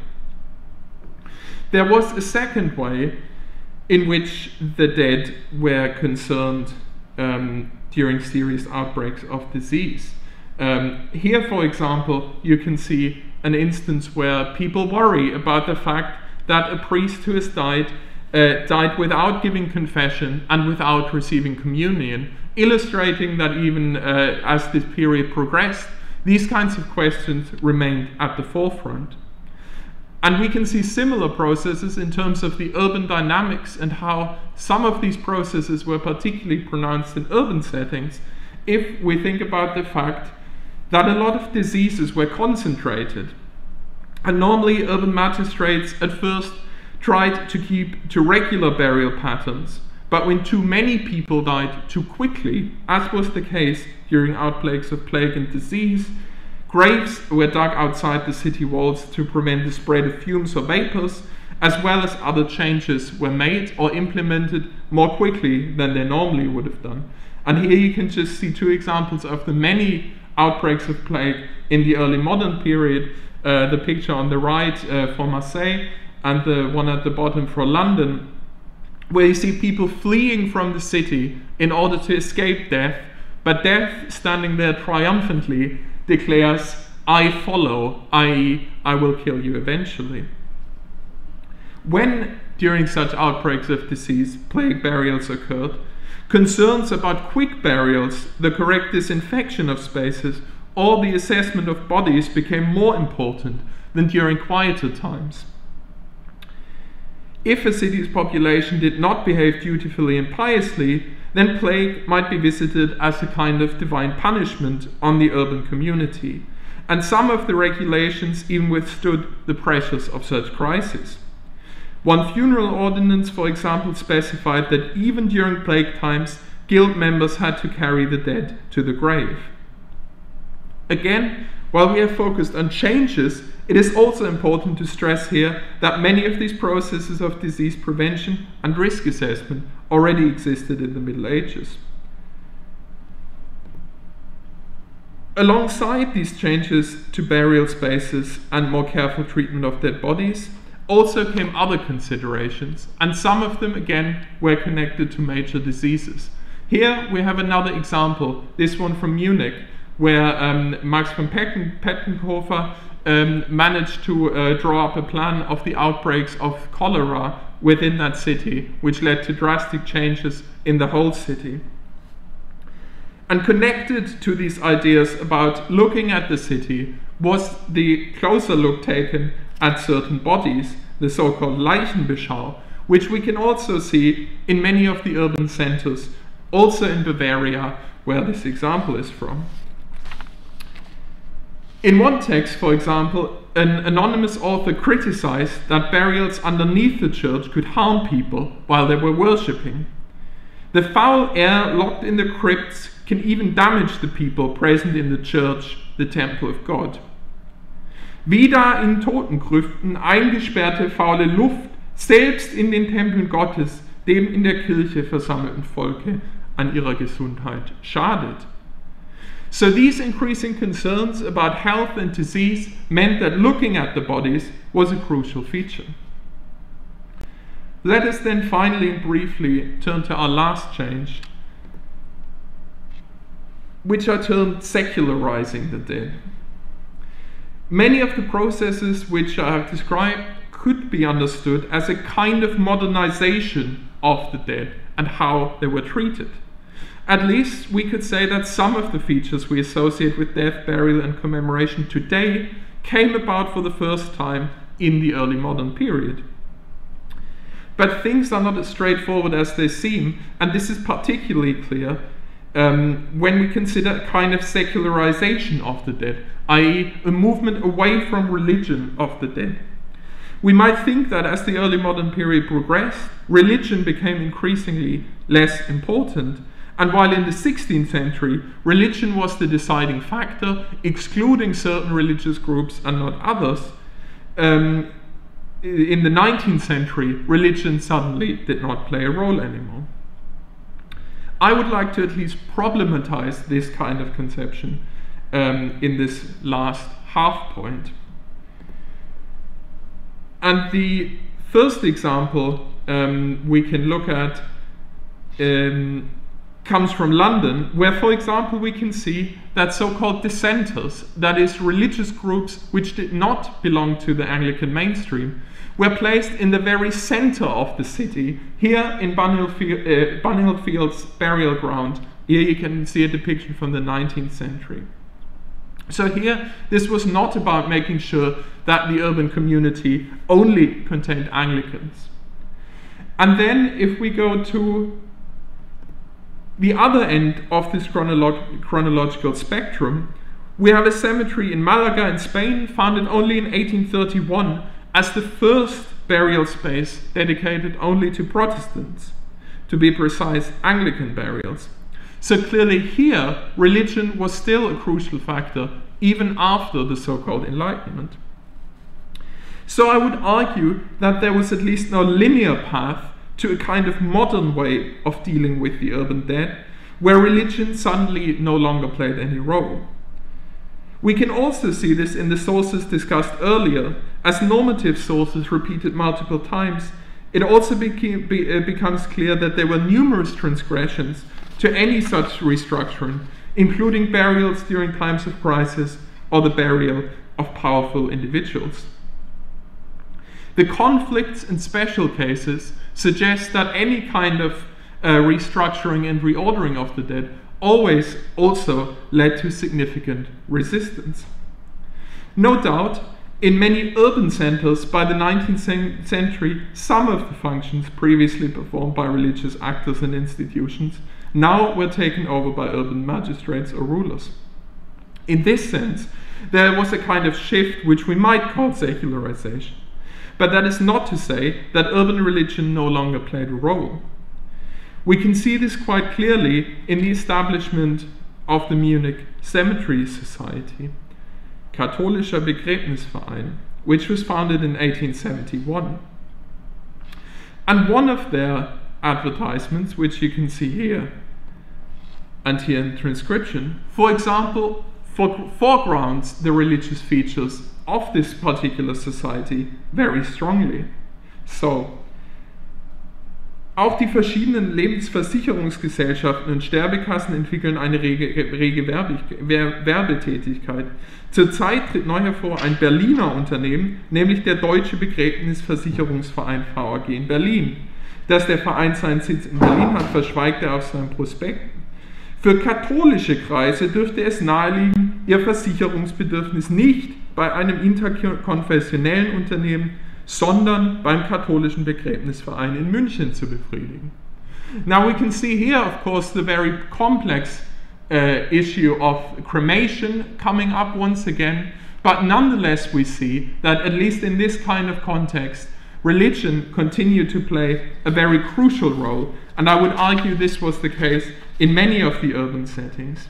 There was a second way in which the dead were concerned during serious outbreaks of disease. Here, for example, you can see an instance where people worry about the fact that a priest who has died without giving confession and without receiving communion, illustrating that even as this period progressed, these kinds of questions remained at the forefront. And we can see similar processes in terms of the urban dynamics and how some of these processes were particularly pronounced in urban settings, if we think about the fact that a lot of diseases were concentrated. And normally urban magistrates at first tried to keep to regular burial patterns, but when too many people died too quickly, as was the case during outbreaks of plague and disease, graves were dug outside the city walls to prevent the spread of fumes or vapors, as well as other changes were made or implemented more quickly than they normally would have done. And here you can just see two examples of the many outbreaks of plague in the early modern period, the picture on the right for Marseille and the one at the bottom for London, where you see people fleeing from the city in order to escape death, but death, standing there triumphantly, declares, "I follow," i.e., I will kill you eventually. When, during such outbreaks of disease, plague burials occurred, concerns about quick burials, the correct disinfection of spaces, or the assessment of bodies became more important than during quieter times. If a city's population did not behave dutifully and piously, then plague might be visited as a kind of divine punishment on the urban community, and some of the regulations even withstood the pressures of such crises. One funeral ordinance, for example, specified that even during plague times, guild members had to carry the dead to the grave. Again, while we are focused on changes, it is also important to stress here that many of these processes of disease prevention and risk assessment already existed in the Middle Ages. Alongside these changes to burial spaces and more careful treatment of dead bodies, also came other considerations, and some of them again were connected to major diseases. Here we have another example, this one from Munich, where Max von Pettenkofer managed to draw up a plan of the outbreaks of cholera within that city, which led to drastic changes in the whole city. And connected to these ideas about looking at the city was the closer look taken at certain bodies, the so-called Leichenbeschau, which we can also see in many of the urban centers, also in Bavaria, where this example is from. In one text, for example, an anonymous author criticized that burials underneath the church could harm people while they were worshipping. The foul air locked in the crypts can even damage the people present in the church, the temple of God. Wieder in Totengrüften eingesperrte faule Luft, selbst in den Tempeln Gottes, dem in der Kirche versammelten Volke, an ihrer Gesundheit schadet. So these increasing concerns about health and disease meant that looking at the bodies was a crucial feature. Let us then finally and briefly turn to our last change, which I termed secularizing the dead. Many of the processes which I have described could be understood as a kind of modernization of the dead and how they were treated. At least we could say that some of the features we associate with death, burial and commemoration today came about for the first time in the early modern period. But things are not as straightforward as they seem, and this is particularly clear when we consider a kind of secularization of the dead, i.e. a movement away from religion of the dead. We might think that as the early modern period progressed, religion became increasingly less important, and while in the 16th century religion was the deciding factor, excluding certain religious groups and not others, in the 19th century, religion suddenly did not play a role anymore. I would like to at least problematize this kind of conception in this last half point. And the first example we can look at comes from London, where, for example, we can see that so-called dissenters, that is, religious groups which did not belong to the Anglican mainstream, were placed in the very center of the city, here in Bunhill Fields burial ground. Here you can see a depiction from the 19th century. So here, this was not about making sure that the urban community only contained Anglicans. And then, if we go to the other end of this chronological spectrum, we have a cemetery in Malaga in Spain, founded only in 1831, as the first burial space dedicated only to Protestants, to be precise, Anglican burials. So clearly here, religion was still a crucial factor, even after the so-called Enlightenment. So I would argue that there was at least no linear path to a kind of modern way of dealing with the urban dead, where religion suddenly no longer played any role. We can also see this in the sources discussed earlier. As normative sources repeated multiple times, it also becomes clear that there were numerous transgressions to any such restructuring, including burials during times of crisis or the burial of powerful individuals. The conflicts and special cases suggest that any kind of restructuring and reordering of the dead always also led to significant resistance. No doubt, in many urban centers by the 19th century, some of the functions previously performed by religious actors and institutions now were taken over by urban magistrates or rulers. In this sense, there was a kind of shift which we might call secularization. But that is not to say that urban religion no longer played a role. We can see this quite clearly in the establishment of the Munich Cemetery Society, Katholischer Begräbnisverein, which was founded in 1871. And one of their advertisements, which you can see here and here in transcription, for example, foregrounds the religious features of this particular society very strongly. So, auch die verschiedenen Lebensversicherungsgesellschaften und Sterbekassen entwickeln eine rege Werbetätigkeit. Zurzeit tritt neu hervor ein Berliner Unternehmen, nämlich der Deutsche Begräbnisversicherungsverein VAG in Berlin. Dass der Verein seinen Sitz in Berlin hat, verschweigt er auf seinem Prospekt. Für katholische Kreise dürfte es naheliegen, ihr Versicherungsbedürfnis nicht bei einem interkonfessionellen Unternehmen, sondern beim katholischen Begräbnisverein in München zu befriedigen. Now we can see here, of course, the very complex issue of cremation coming up once again, but nonetheless we see that at least in this kind of context, religion continued to play a very crucial role, and I would argue this was the case in many of the urban settings.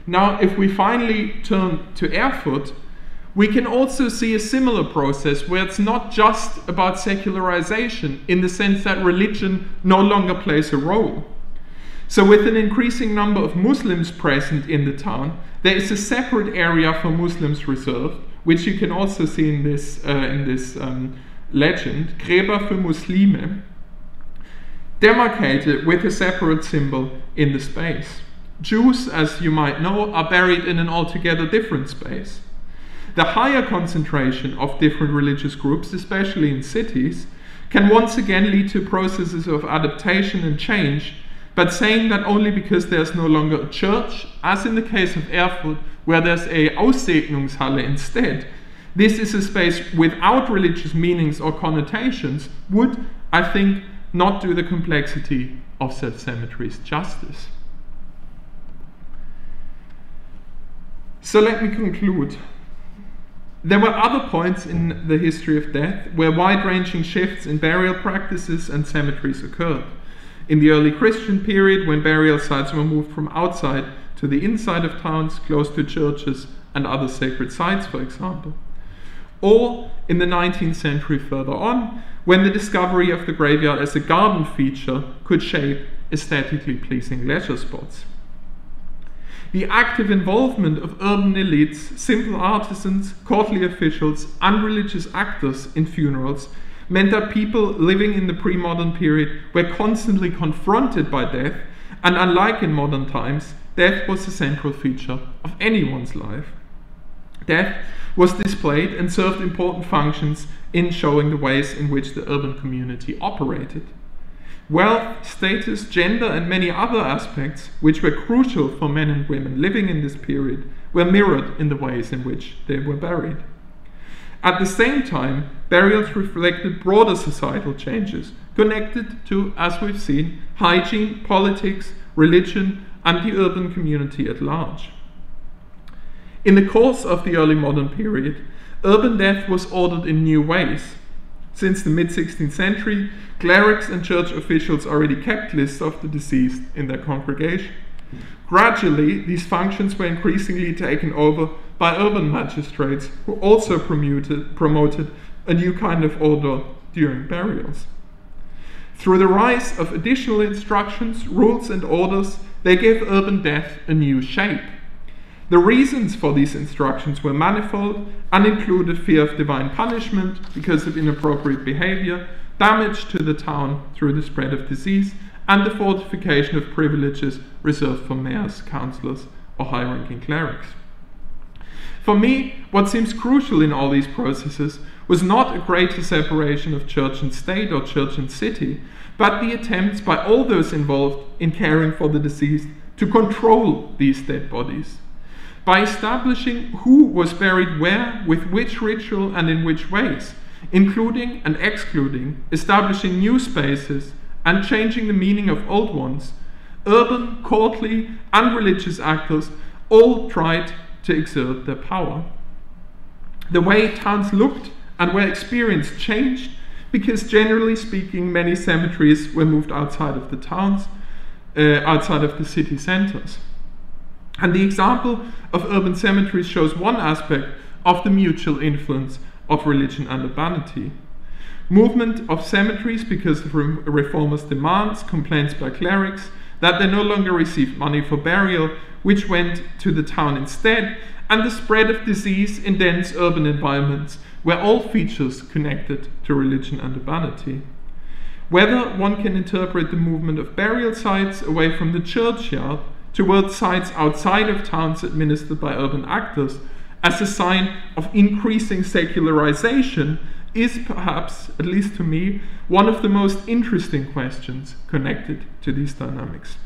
Now, if we finally turn to Erfurt, we can also see a similar process where it's not just about secularization in the sense that religion no longer plays a role. So with an increasing number of Muslims present in the town, there is a separate area for Muslims reserved, which you can also see in this legend, Gräber für Muslime, demarcated with a separate symbol in the space. Jews, as you might know, are buried in an altogether different space. The higher concentration of different religious groups, especially in cities, can once again lead to processes of adaptation and change, but saying that only because there's no longer a church, as in the case of Erfurt, where there's a Aussegnungshalle instead, this is a space without religious meanings or connotations, would, I think, not do the complexity of such cemeteries justice. So let me conclude. There were other points in the history of death where wide-ranging shifts in burial practices and cemeteries occurred. In the early Christian period, when burial sites were moved from outside to the inside of towns, close to churches and other sacred sites, for example. Or in the 19th century further on, when the discovery of the graveyard as a garden feature could shape aesthetically pleasing leisure spots. The active involvement of urban elites, simple artisans, courtly officials, and religious actors in funerals meant that people living in the pre-modern period were constantly confronted by death, and unlike in modern times, death was a central feature of anyone's life. Death was displayed and served important functions in showing the ways in which the urban community operated. Wealth, status, gender, and many other aspects, which were crucial for men and women living in this period, were mirrored in the ways in which they were buried. At the same time, burials reflected broader societal changes connected to, as we've seen, hygiene, politics, religion, and the urban community at large. In the course of the early modern period, urban death was ordered in new ways. Since the mid-16th century, clerics and church officials already kept lists of the deceased in their congregation. Gradually, these functions were increasingly taken over by urban magistrates, who also promoted a new kind of order during burials. Through the rise of additional instructions, rules, and orders, they gave urban death a new shape. The reasons for these instructions were manifold and included fear of divine punishment because of inappropriate behavior, damage to the town through the spread of disease, and the fortification of privileges reserved for mayors, councillors, or high-ranking clerics. For me, what seems crucial in all these processes was not a greater separation of church and state or church and city, but the attempts by all those involved in caring for the deceased to control these dead bodies. By establishing who was buried where, with which ritual and in which ways, including and excluding, establishing new spaces and changing the meaning of old ones, urban, courtly, and religious actors all tried to exert their power. The way towns looked and were experienced changed because, generally speaking, many cemeteries were moved outside of the towns, outside of the city centers. And the example of urban cemeteries shows one aspect of the mutual influence of religion and urbanity. Movement of cemeteries because of reformers' demands, complaints by clerics that they no longer received money for burial, which went to the town instead, and the spread of disease in dense urban environments were all features connected to religion and urbanity. Whether one can interpret the movement of burial sites away from the churchyard towards sites outside of towns administered by urban actors as a sign of increasing secularization is perhaps, at least to me, one of the most interesting questions connected to these dynamics.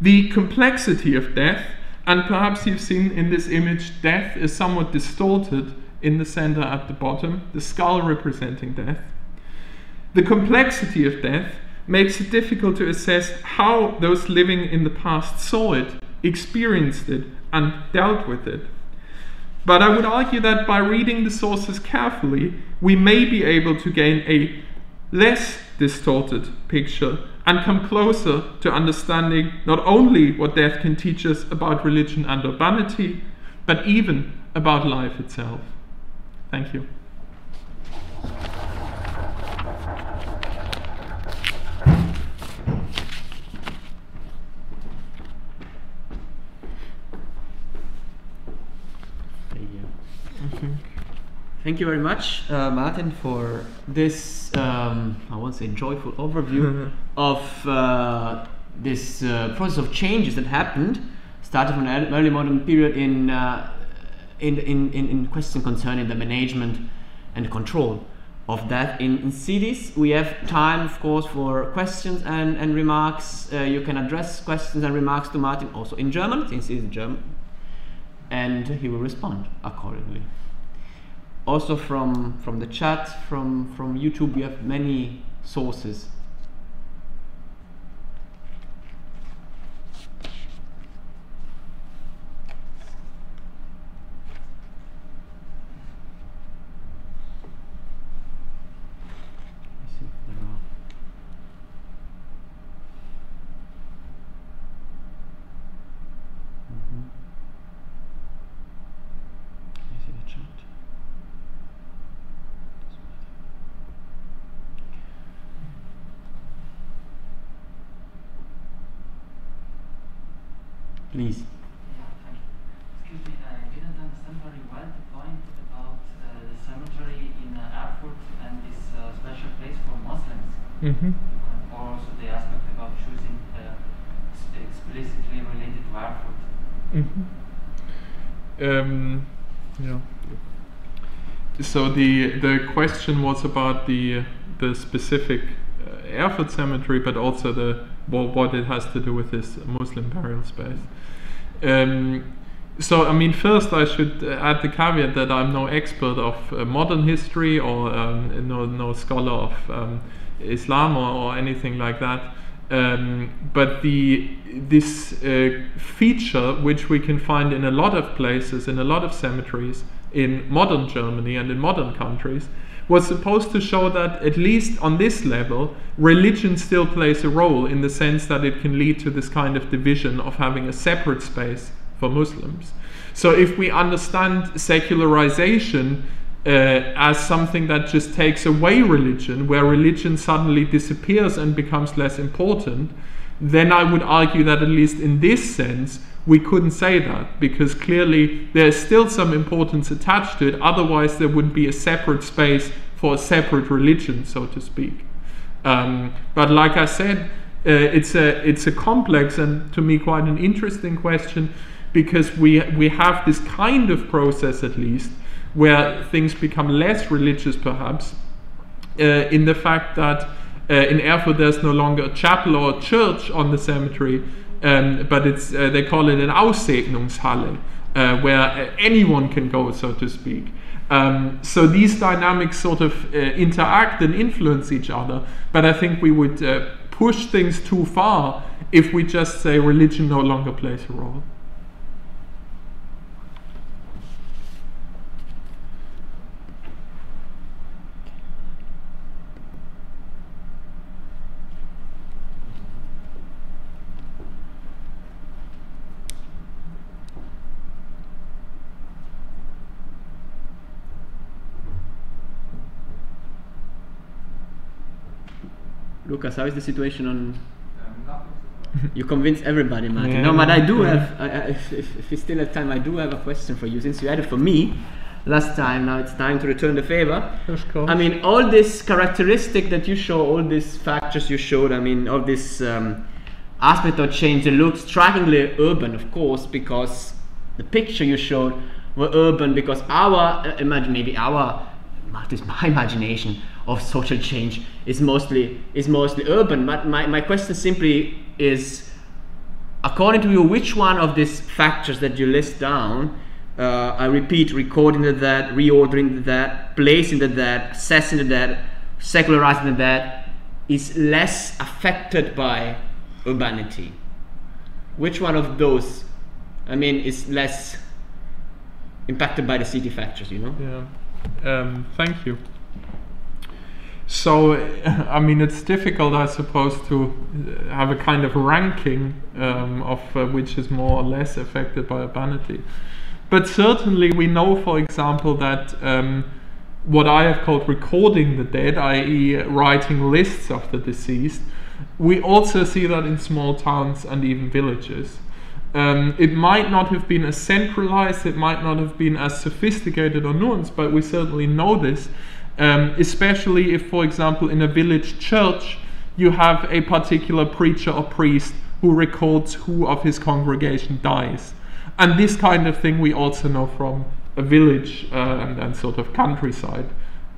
The complexity of death, and perhaps you've seen in this image, death is somewhat distorted in the center at the bottom, the skull representing death. The complexity of death makes it difficult to assess how those living in the past saw it, experienced it, and dealt with it. But I would argue that by reading the sources carefully, we may be able to gain a less distorted picture and come closer to understanding not only what death can teach us about religion and urbanity, but even about life itself. Thank you. Thank you very much, Martin, for this, I won't say joyful overview of this process of changes that happened, started from an early modern period in question concerning the management and control of that in cities. We have time, of course, for questions and remarks. You can address questions and remarks to Martin also in German, since he's German, and he will respond accordingly. Also from the chat, from YouTube, we have many sources. Let's see if there are. I see the chat. Please. Yeah, thank you. Excuse me, I didn't understand very well the point about the cemetery in Erfurt and this special place for Muslims. Or also the aspect about choosing explicitly related to Erfurt. Yeah. So the question was about the specific Erfurt cemetery, but also what it has to do with this Muslim burial space. So I mean, first I should add the caveat that I'm no expert of modern history or no scholar of Islam or anything like that. But this feature, which we can find in a lot of places, in a lot of cemeteries in modern Germany and in modern countries, was supposed to show that, at least on this level, religion still plays a role, in the sense that it can lead to this kind of division of having a separate space for Muslims. So if we understand secularization as something that just takes away religion, where religion suddenly disappears and becomes less important, then I would argue that, at least in this sense, we couldn't say that, because clearly there's still some importance attached to it. Otherwise there wouldn't be a separate space for a separate religion, so to speak. But like I said, it's a complex and, to me, quite an interesting question, because we have this kind of process, at least, where things become less religious, perhaps, in the fact that in Erfurt there's no longer a chapel or a church on the cemetery, but it's they call it an Aussegnungshalle, where anyone can go, so to speak. So these dynamics sort of interact and influence each other, but I think we would push things too far if we just say religion no longer plays a role. Lucas, how is the situation on? You convinced everybody, Martin. Yeah. No, but I do have. If you still have time, I do have a question for you. Since you had it for me last time, now it's time to return the favor. Of course. I mean, all this characteristic that you show, all these factors you showed. I mean, all this aspect of change. They look strikingly urban, of course, because the picture you showed were urban. Because our my imagination of social change is mostly urban. But my question simply is, according to you, which one of these factors that you list down, I repeat, recording the that, reordering the that, placing the that, assessing the that, secularizing the that, is less affected by urbanity? Which one of those, I mean, is less impacted by the city factors, you know? Yeah. Thank you. So, I mean, it's difficult, I suppose, to have a kind of ranking of which is more or less affected by urbanity. But certainly we know, for example, that what I have called recording the dead, i.e. writing lists of the deceased, we also see that in small towns and even villages. It might not have been as centralized, it might not have been as sophisticated or nuanced, but we certainly know this, especially if, for example, in a village church, you have a particular preacher or priest who records who of his congregation dies. And this kind of thing we also know from a village and sort of countryside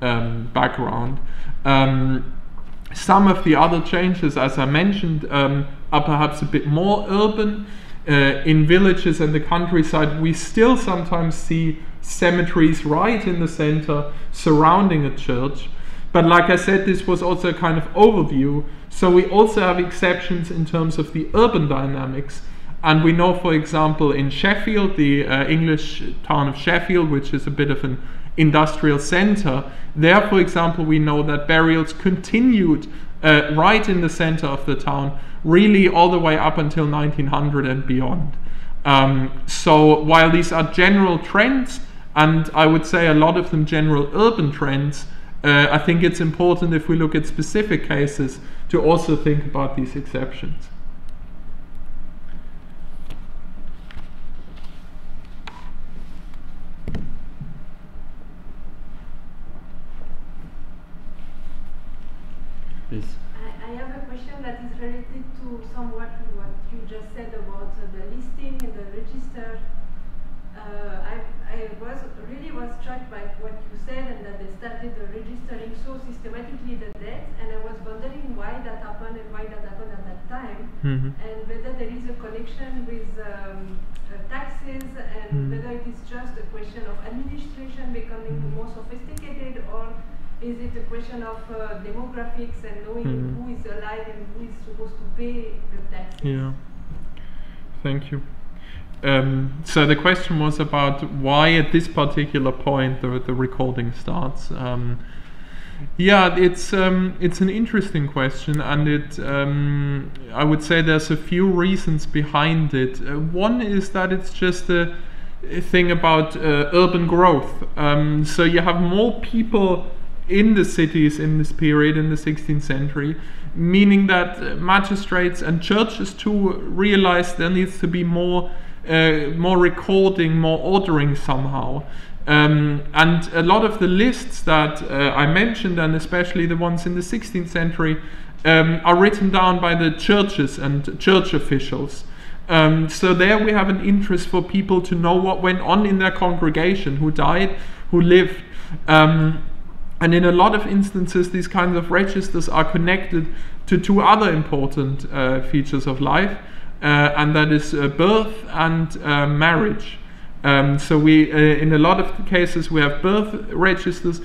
background. Some of the other changes, as I mentioned, are perhaps a bit more urban. In villages and the countryside, we still sometimes see cemeteries right in the center surrounding a church. But like I said, this was also a kind of overview. So we also have exceptions in terms of the urban dynamics. And we know, for example, in Sheffield, the English town of Sheffield, which is a bit of an industrial center, there, for example, we know that burials continued right in the center of the town, really all the way up until 1900 and beyond. So while these are general trends, and I would say a lot of them general urban trends, I think it's important, if we look at specific cases, to also think about these exceptions. I have a question that is related to somewhat what you just said about the listing and the register. I was struck by what you said, and that they started registering so systematically the deaths, and I was wondering why that happened and why that happened at that time, and whether there is a connection with taxes, and whether it is just a question of administration becoming more sophisticated, or is it a question of demographics and knowing who is alive and who is supposed to pay the taxes? Yeah, thank you. So the question was about why at this particular point the recording starts. Yeah, it's an interesting question, and it I would say there's a few reasons behind it. One is that it's just a thing about urban growth. So you have more people in the cities in this period, in the 16th century, meaning that magistrates and churches too realized there needs to be more recording, more ordering somehow. And a lot of the lists that I mentioned, and especially the ones in the 16th century, are written down by the churches and church officials. So there we have an interest for people to know what went on in their congregation, who died, who lived. And in a lot of instances, these kinds of registers are connected to two other important features of life, and that is birth and marriage. So we, in a lot of cases, we have birth registers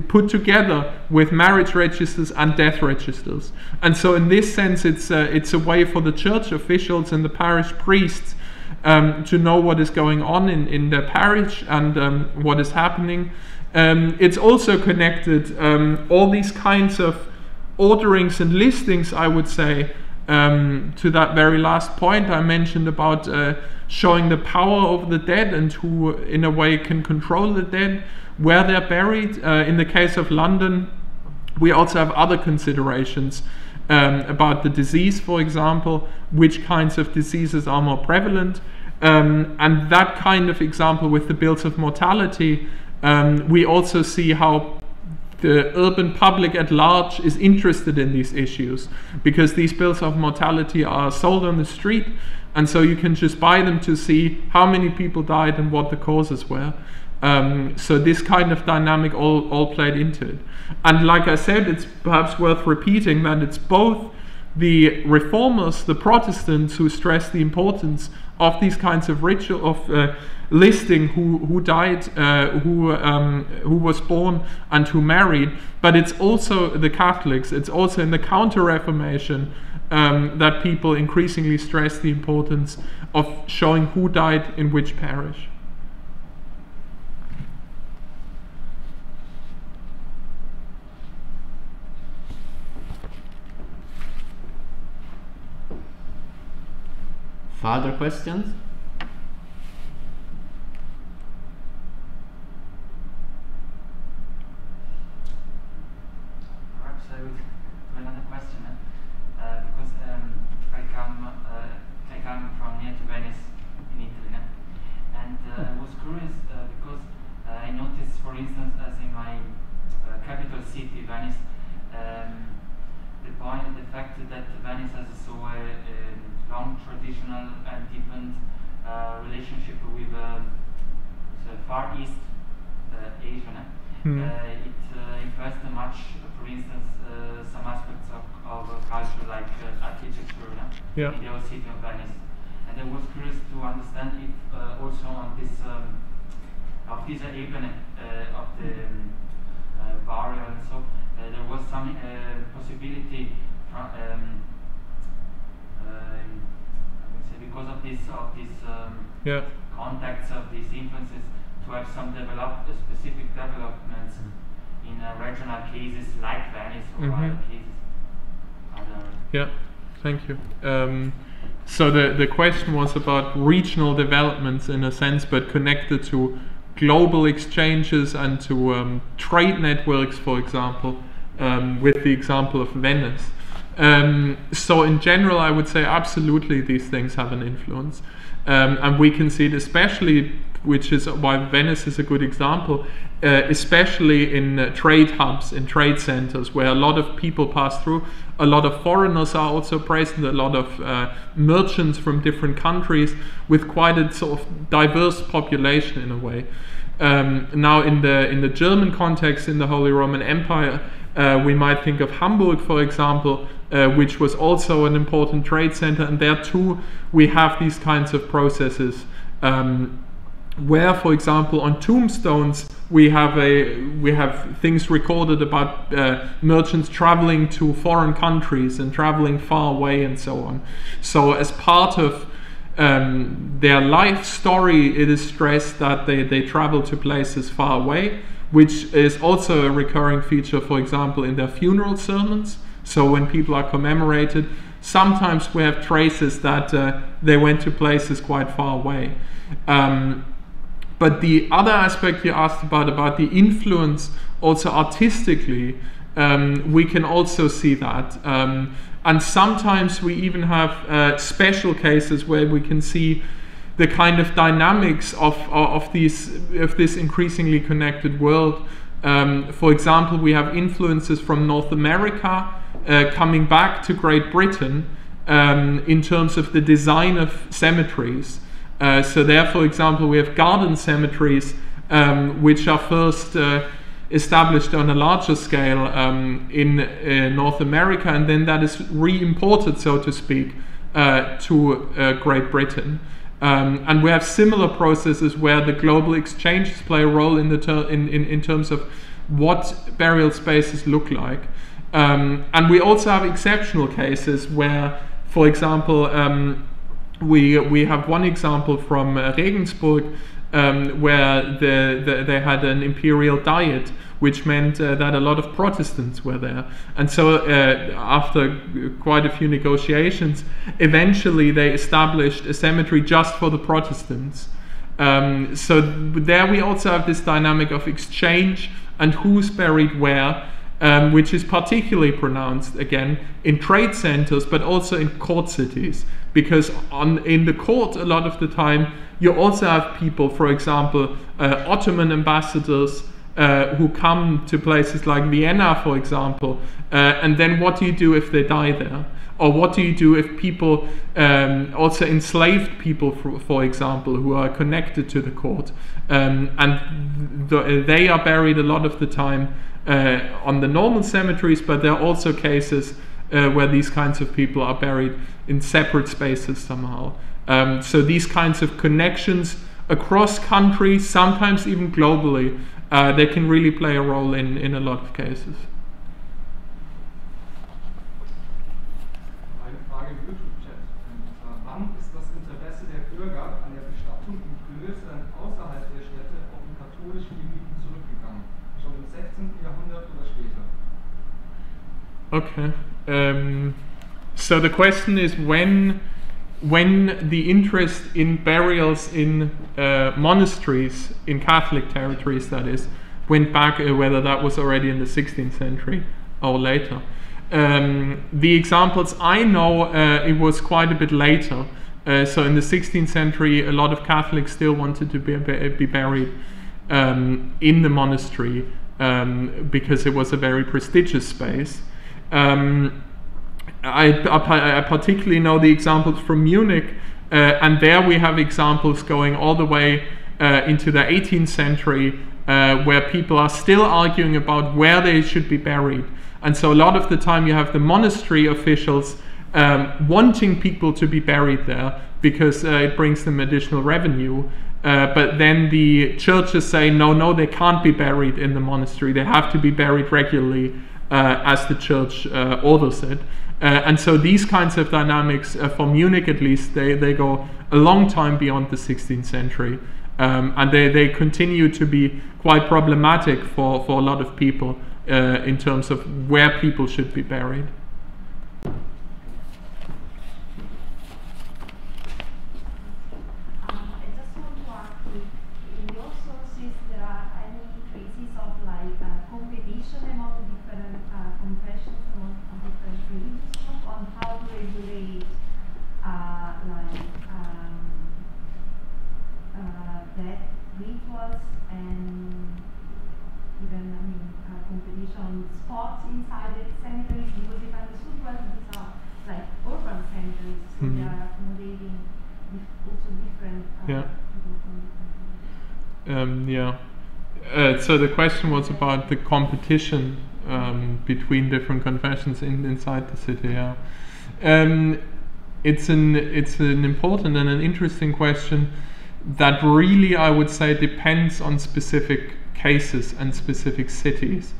put together with marriage registers and death registers. And so in this sense, it's a way for the church officials and the parish priests to know what is going on in their parish and what is happening. It's also connected, all these kinds of orderings and listings, I would say, to that very last point I mentioned about showing the power over the dead and who in a way can control the dead, where they're buried. In the case of London, we also have other considerations about the disease, for example, which kinds of diseases are more prevalent. And that kind of example with the bills of mortality, we also see how the urban public at large is interested in these issues, because these bills of mortality are sold on the street, and so you can just buy them to see how many people died and what the causes were. So this kind of dynamic all played into it. And like I said, it's perhaps worth repeating that it's both the reformers, the Protestants, who stress the importance of these kinds of ritual of listing who died, who was born and who married, but it's also the Catholics, it's also in the Counter-Reformation that people increasingly stress the importance of showing who died in which parish. Further questions? city, Venice. The fact that Venice has so long traditional and deepened relationship with the Far East Asia. It influenced much, for instance, some aspects of culture like architecture in the old city of Venice. And I was curious to understand if also on this of this Ebene of the barrier and so there was some possibility from because of this contacts of these influences to have some specific developments in regional cases like Venice or other cases. Yeah, thank you. So the question was about regional developments in a sense, but connected to global exchanges and to trade networks, for example, with the example of Venice. So in general, I would say absolutely these things have an influence. And we can see it especially, which is why Venice is a good example, especially in trade hubs, in trade centers, where a lot of people pass through. A lot of foreigners are also present, a lot of merchants from different countries, with quite a sort of diverse population in a way. Now in the German context, in the Holy Roman Empire, we might think of Hamburg, for example, which was also an important trade center, and there too we have these kinds of processes where, for example, on tombstones we have things recorded about merchants traveling to foreign countries and traveling far away and so on. So as part of their life story, it is stressed that they travel to places far away, which is also a recurring feature, for example, in their funeral sermons. So when people are commemorated, sometimes we have traces that they went to places quite far away. But the other aspect you asked about the influence also artistically, we can also see that. And sometimes we even have special cases where we can see the kind of dynamics of this increasingly connected world. For example, we have influences from North America coming back to Great Britain in terms of the design of cemeteries. So there, for example, we have garden cemeteries which are first established on a larger scale in North America, and then that is re-imported, so to speak, to Great Britain. And we have similar processes where the global exchanges play a role in terms of what burial spaces look like. And we also have exceptional cases where, for example, we have one example from Regensburg where they had an imperial diet, which meant that a lot of Protestants were there. And so after quite a few negotiations, eventually they established a cemetery just for the Protestants. So there we also have this dynamic of exchange and who's buried where, which is particularly pronounced, again, in trade centers, but also in court cities. Because in the court, a lot of the time, you also have people, for example, Ottoman ambassadors who come to places like Vienna, for example, and then what do you do if they die there? Or what do you do if people, also enslaved people, for example, who are connected to the court, and they are buried a lot of the time on the normal cemeteries, but there are also cases where these kinds of people are buried in separate spaces somehow. So these kinds of connections across countries, sometimes even globally, they can really play a role in a lot of cases. Eine Frage im YouTube-Chat. Wann ist das Interesse der Bürger an der Bestattung in Klöstern außerhalb der Städte auch in katholischen Gebieten zurückgegangen? Schon im 16. Jahrhundert oder später? Okay. So the question is when the interest in burials in monasteries, in Catholic territories that is, went back, whether that was already in the 16th century or later. The examples I know, it was quite a bit later. So in the 16th century, a lot of Catholics still wanted to be buried in the monastery. because it was a very prestigious space. I particularly know the examples from Munich, and there we have examples going all the way into the 18th century, where people are still arguing about where they should be buried. And so a lot of the time you have the monastery officials wanting people to be buried there because it brings them additional revenue. But then the churches say, no, they can't be buried in the monastery. They have to be buried regularly as the church orders it. And so these kinds of dynamics, for Munich at least, they go a long time beyond the 16th century. And they continue to be quite problematic for a lot of people in terms of where people should be buried. So the question was about the competition between different confessions inside the city. Yeah, it's an important and an interesting question that really, I would say, depends on specific cases and specific cities,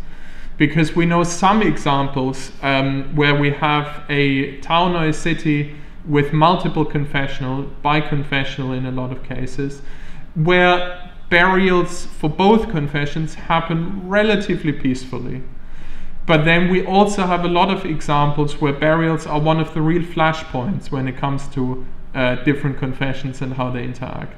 because we know some examples where we have a town or a city with multiple confessional, biconfessional in a lot of cases, where burials for both confessions happen relatively peacefully. But then we also have a lot of examples where burials are one of the real flashpoints when it comes to different confessions and how they interact.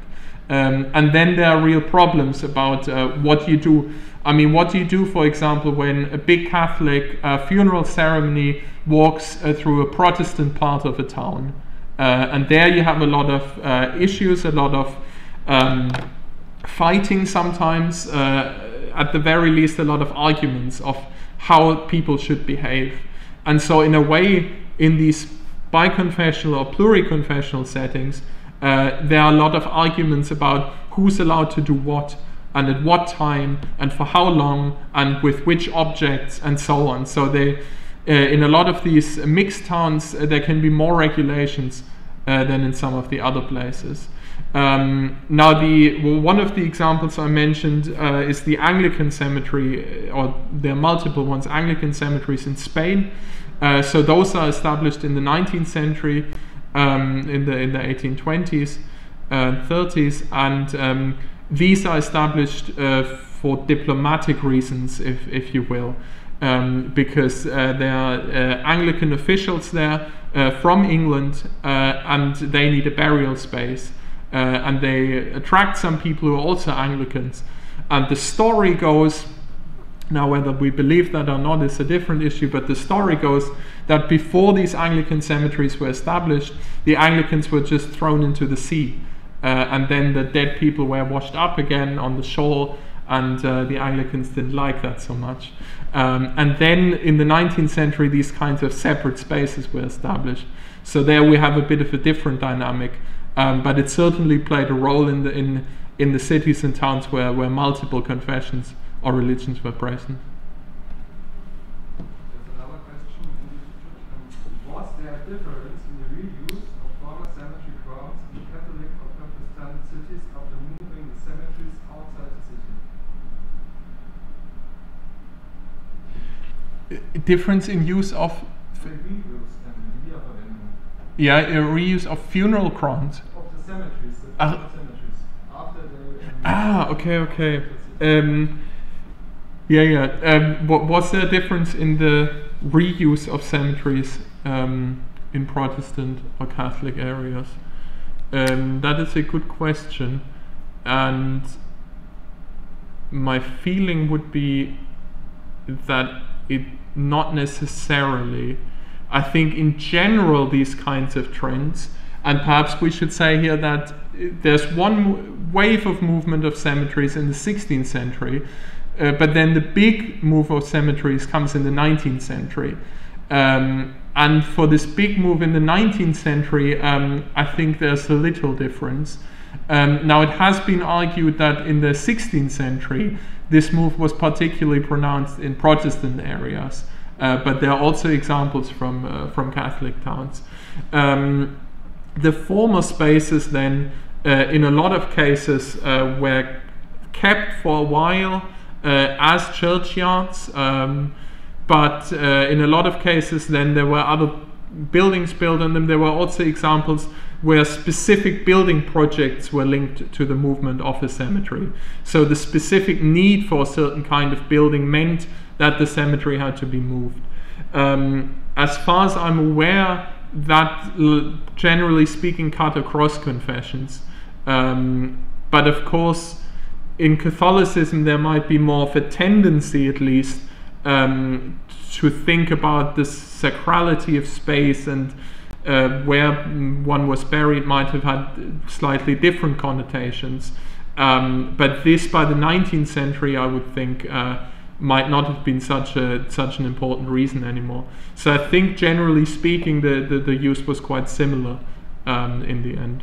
And then there are real problems about what you do. I mean, what do you do, for example, when a big Catholic funeral ceremony walks through a Protestant part of a town? And there you have a lot of issues, a lot of fighting sometimes, at the very least a lot of arguments of how people should behave. And so in a way, in these biconfessional or pluriconfessional settings, there are a lot of arguments about who's allowed to do what and at what time and for how long and with which objects and so on. So they, in a lot of these mixed towns, there can be more regulations than in some of the other places. Now, one of the examples I mentioned is the Anglican Cemetery, or there are multiple ones, Anglican cemeteries in Spain. So those are established in the 19th century, in the 1820s, 30s, and these are established for diplomatic reasons, if you will, because there are Anglican officials there from England, and they need a burial space. And they attract some people who are also Anglicans. And the story goes, now whether we believe that or not is a different issue, but the story goes that before these Anglican cemeteries were established, the Anglicans were just thrown into the sea. And then the dead people were washed up again on the shore, and the Anglicans didn't like that so much. And then in the 19th century, these kinds of separate spaces were established. So there we have a bit of a different dynamic. But it certainly played a role in the cities and towns where multiple confessions or religions were present. There's another question. Was there a difference in the reuse of former cemetery grounds in Catholic or Protestant cities after moving the cemeteries outside the city? Difference in use of? Yeah, a reuse of funeral grounds. Of the cemeteries, the cemeteries. After okay. Was there a difference in the reuse of cemeteries in Protestant or Catholic areas? That is a good question, and my feeling would be that it not necessarily. I think in general these kinds of trends, and perhaps we should say here that there's one wave of movement of cemeteries in the 16th century but then the big move of cemeteries comes in the 19th century. And for this big move in the 19th century, I think there's a little difference. Now, it has been argued that in the 16th century, this move was particularly pronounced in Protestant areas, but there are also examples from Catholic towns. The former spaces then, in a lot of cases, were kept for a while as churchyards, but in a lot of cases then there were other buildings built on them. There were also examples where specific building projects were linked to the movement of a cemetery. So the specific need for a certain kind of building meant that the cemetery had to be moved. As far as I'm aware, that generally speaking cut across confessions. But of course, in Catholicism there might be more of a tendency, at least, to think about the sacrality of space, and where one was buried might have had slightly different connotations. But this, by the 19th century, I would think, might not have been such an important reason anymore. So I think, generally speaking, the use was quite similar in the end.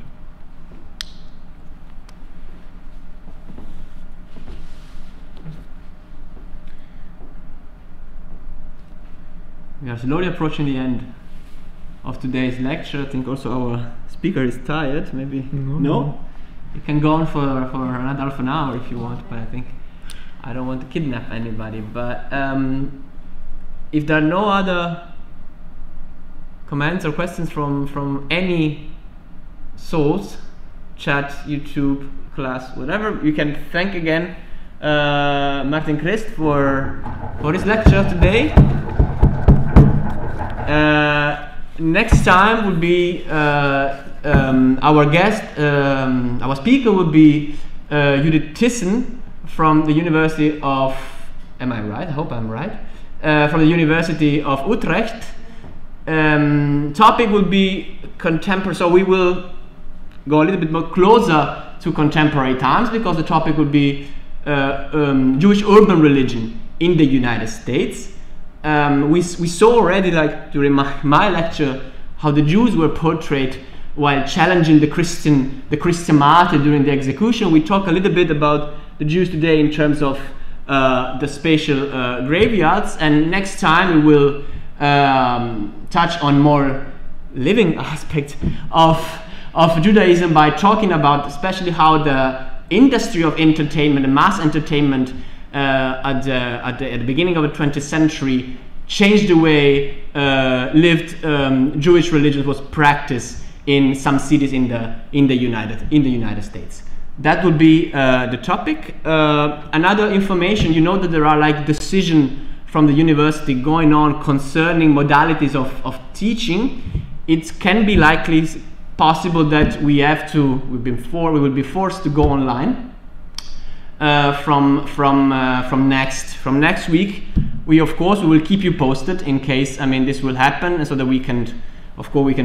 We are slowly approaching the end of today's lecture. I think also our speaker is tired. Maybe no? You can go on for another half an hour if you want, but I think I don't want to kidnap anybody. But if there are no other comments or questions from any source, chat, YouTube, class, whatever, you can thank again Martin Christ for his lecture today. Next time will be our guest, our speaker will be Judith Thyssen from the University of, am I right? I hope I'm right. From the University of Utrecht. Topic will be contemporary, so we will go a little bit more closer to contemporary times, because the topic will be Jewish urban religion in the United States. We saw already, like during my lecture, how the Jews were portrayed while challenging the Christian martyr during the execution. We talk a little bit about the Jews today in terms of the spatial graveyards, and next time we will touch on more living aspects of Judaism by talking about especially how the industry of entertainment, the mass entertainment, at the beginning of the 20th century changed the way lived Jewish religion was practiced in some cities in the United States. That would be the topic. Another information, you know that there are like decisions from the university going on concerning modalities of teaching. It can be likely possible that we will be forced to go online. From next week, we will keep you posted in case this will happen, so that we can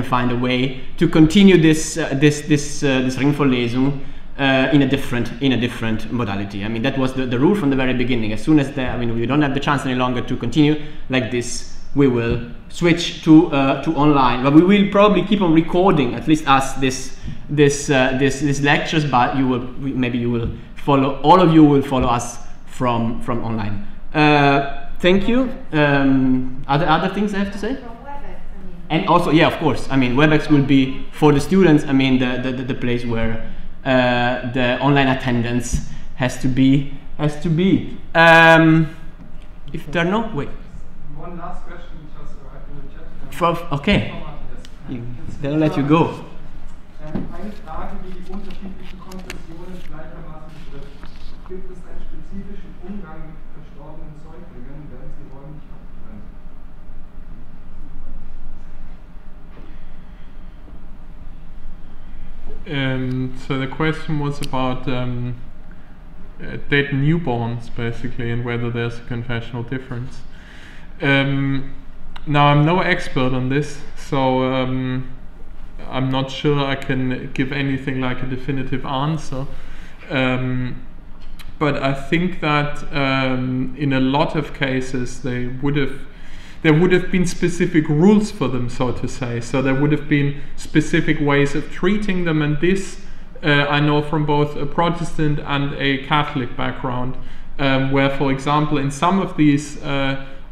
find a way to continue this Ringvorlesung in a different modality. That was the rule from the very beginning. As soon as we don't have the chance any longer to continue like this, we will switch to online. But we will probably keep on recording, at least us, this lectures. But all of you will follow us from online. Thank you. Other things I have to say? From WebEx, And also, yeah, of course. WebEx will be for the students. The place where the online attendance has to be. If there are no, wait. One last question just arrived in the chat. Okay. They'll let you go. Eine Frage, wie die unterschiedlichen Konfessionen gleichermaßen betrifft. Gibt es einen spezifischen Umgang mit verstorbenen Säuglingen, werden sie räumlich abgetrennt? So the question was about dead newborns, basically, and whether there's a confessional difference. Now, I'm no expert on this, so I'm not sure I can give anything like a definitive answer. but I think that in a lot of cases there would have been specific rules for them, so to say. So there would have been specific ways of treating them, and this I know from both a Protestant and a Catholic background, where, for example, in some of these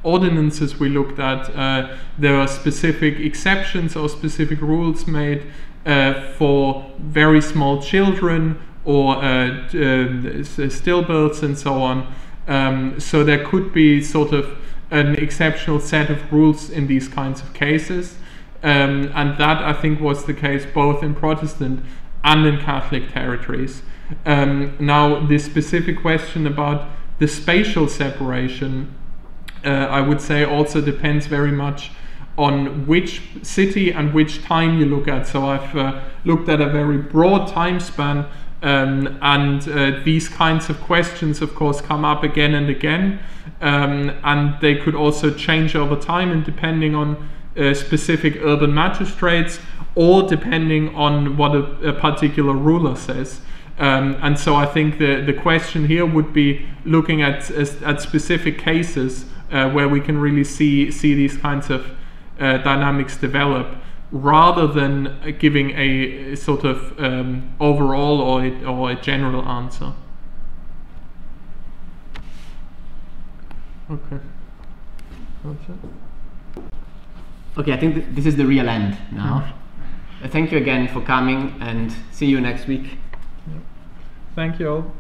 ordinances we looked at, there are specific exceptions or specific rules made for very small children or stillbirths and so on. So there could be sort of an exceptional set of rules in these kinds of cases, and that I think was the case both in Protestant and in Catholic territories. Now, this specific question about the spatial separation, I would say also depends very much on which city and which time you look at. So I've looked at a very broad time span, and these kinds of questions of course come up again and again, and they could also change over time, and depending on specific urban magistrates or depending on what a particular ruler says. And so I think the question here would be looking at specific cases where we can really see these kinds of dynamics develop, rather than giving a sort of overall or a general answer. Okay. Okay, I think this is the real end now. Thank you again for coming, and see you next week. Thank you all.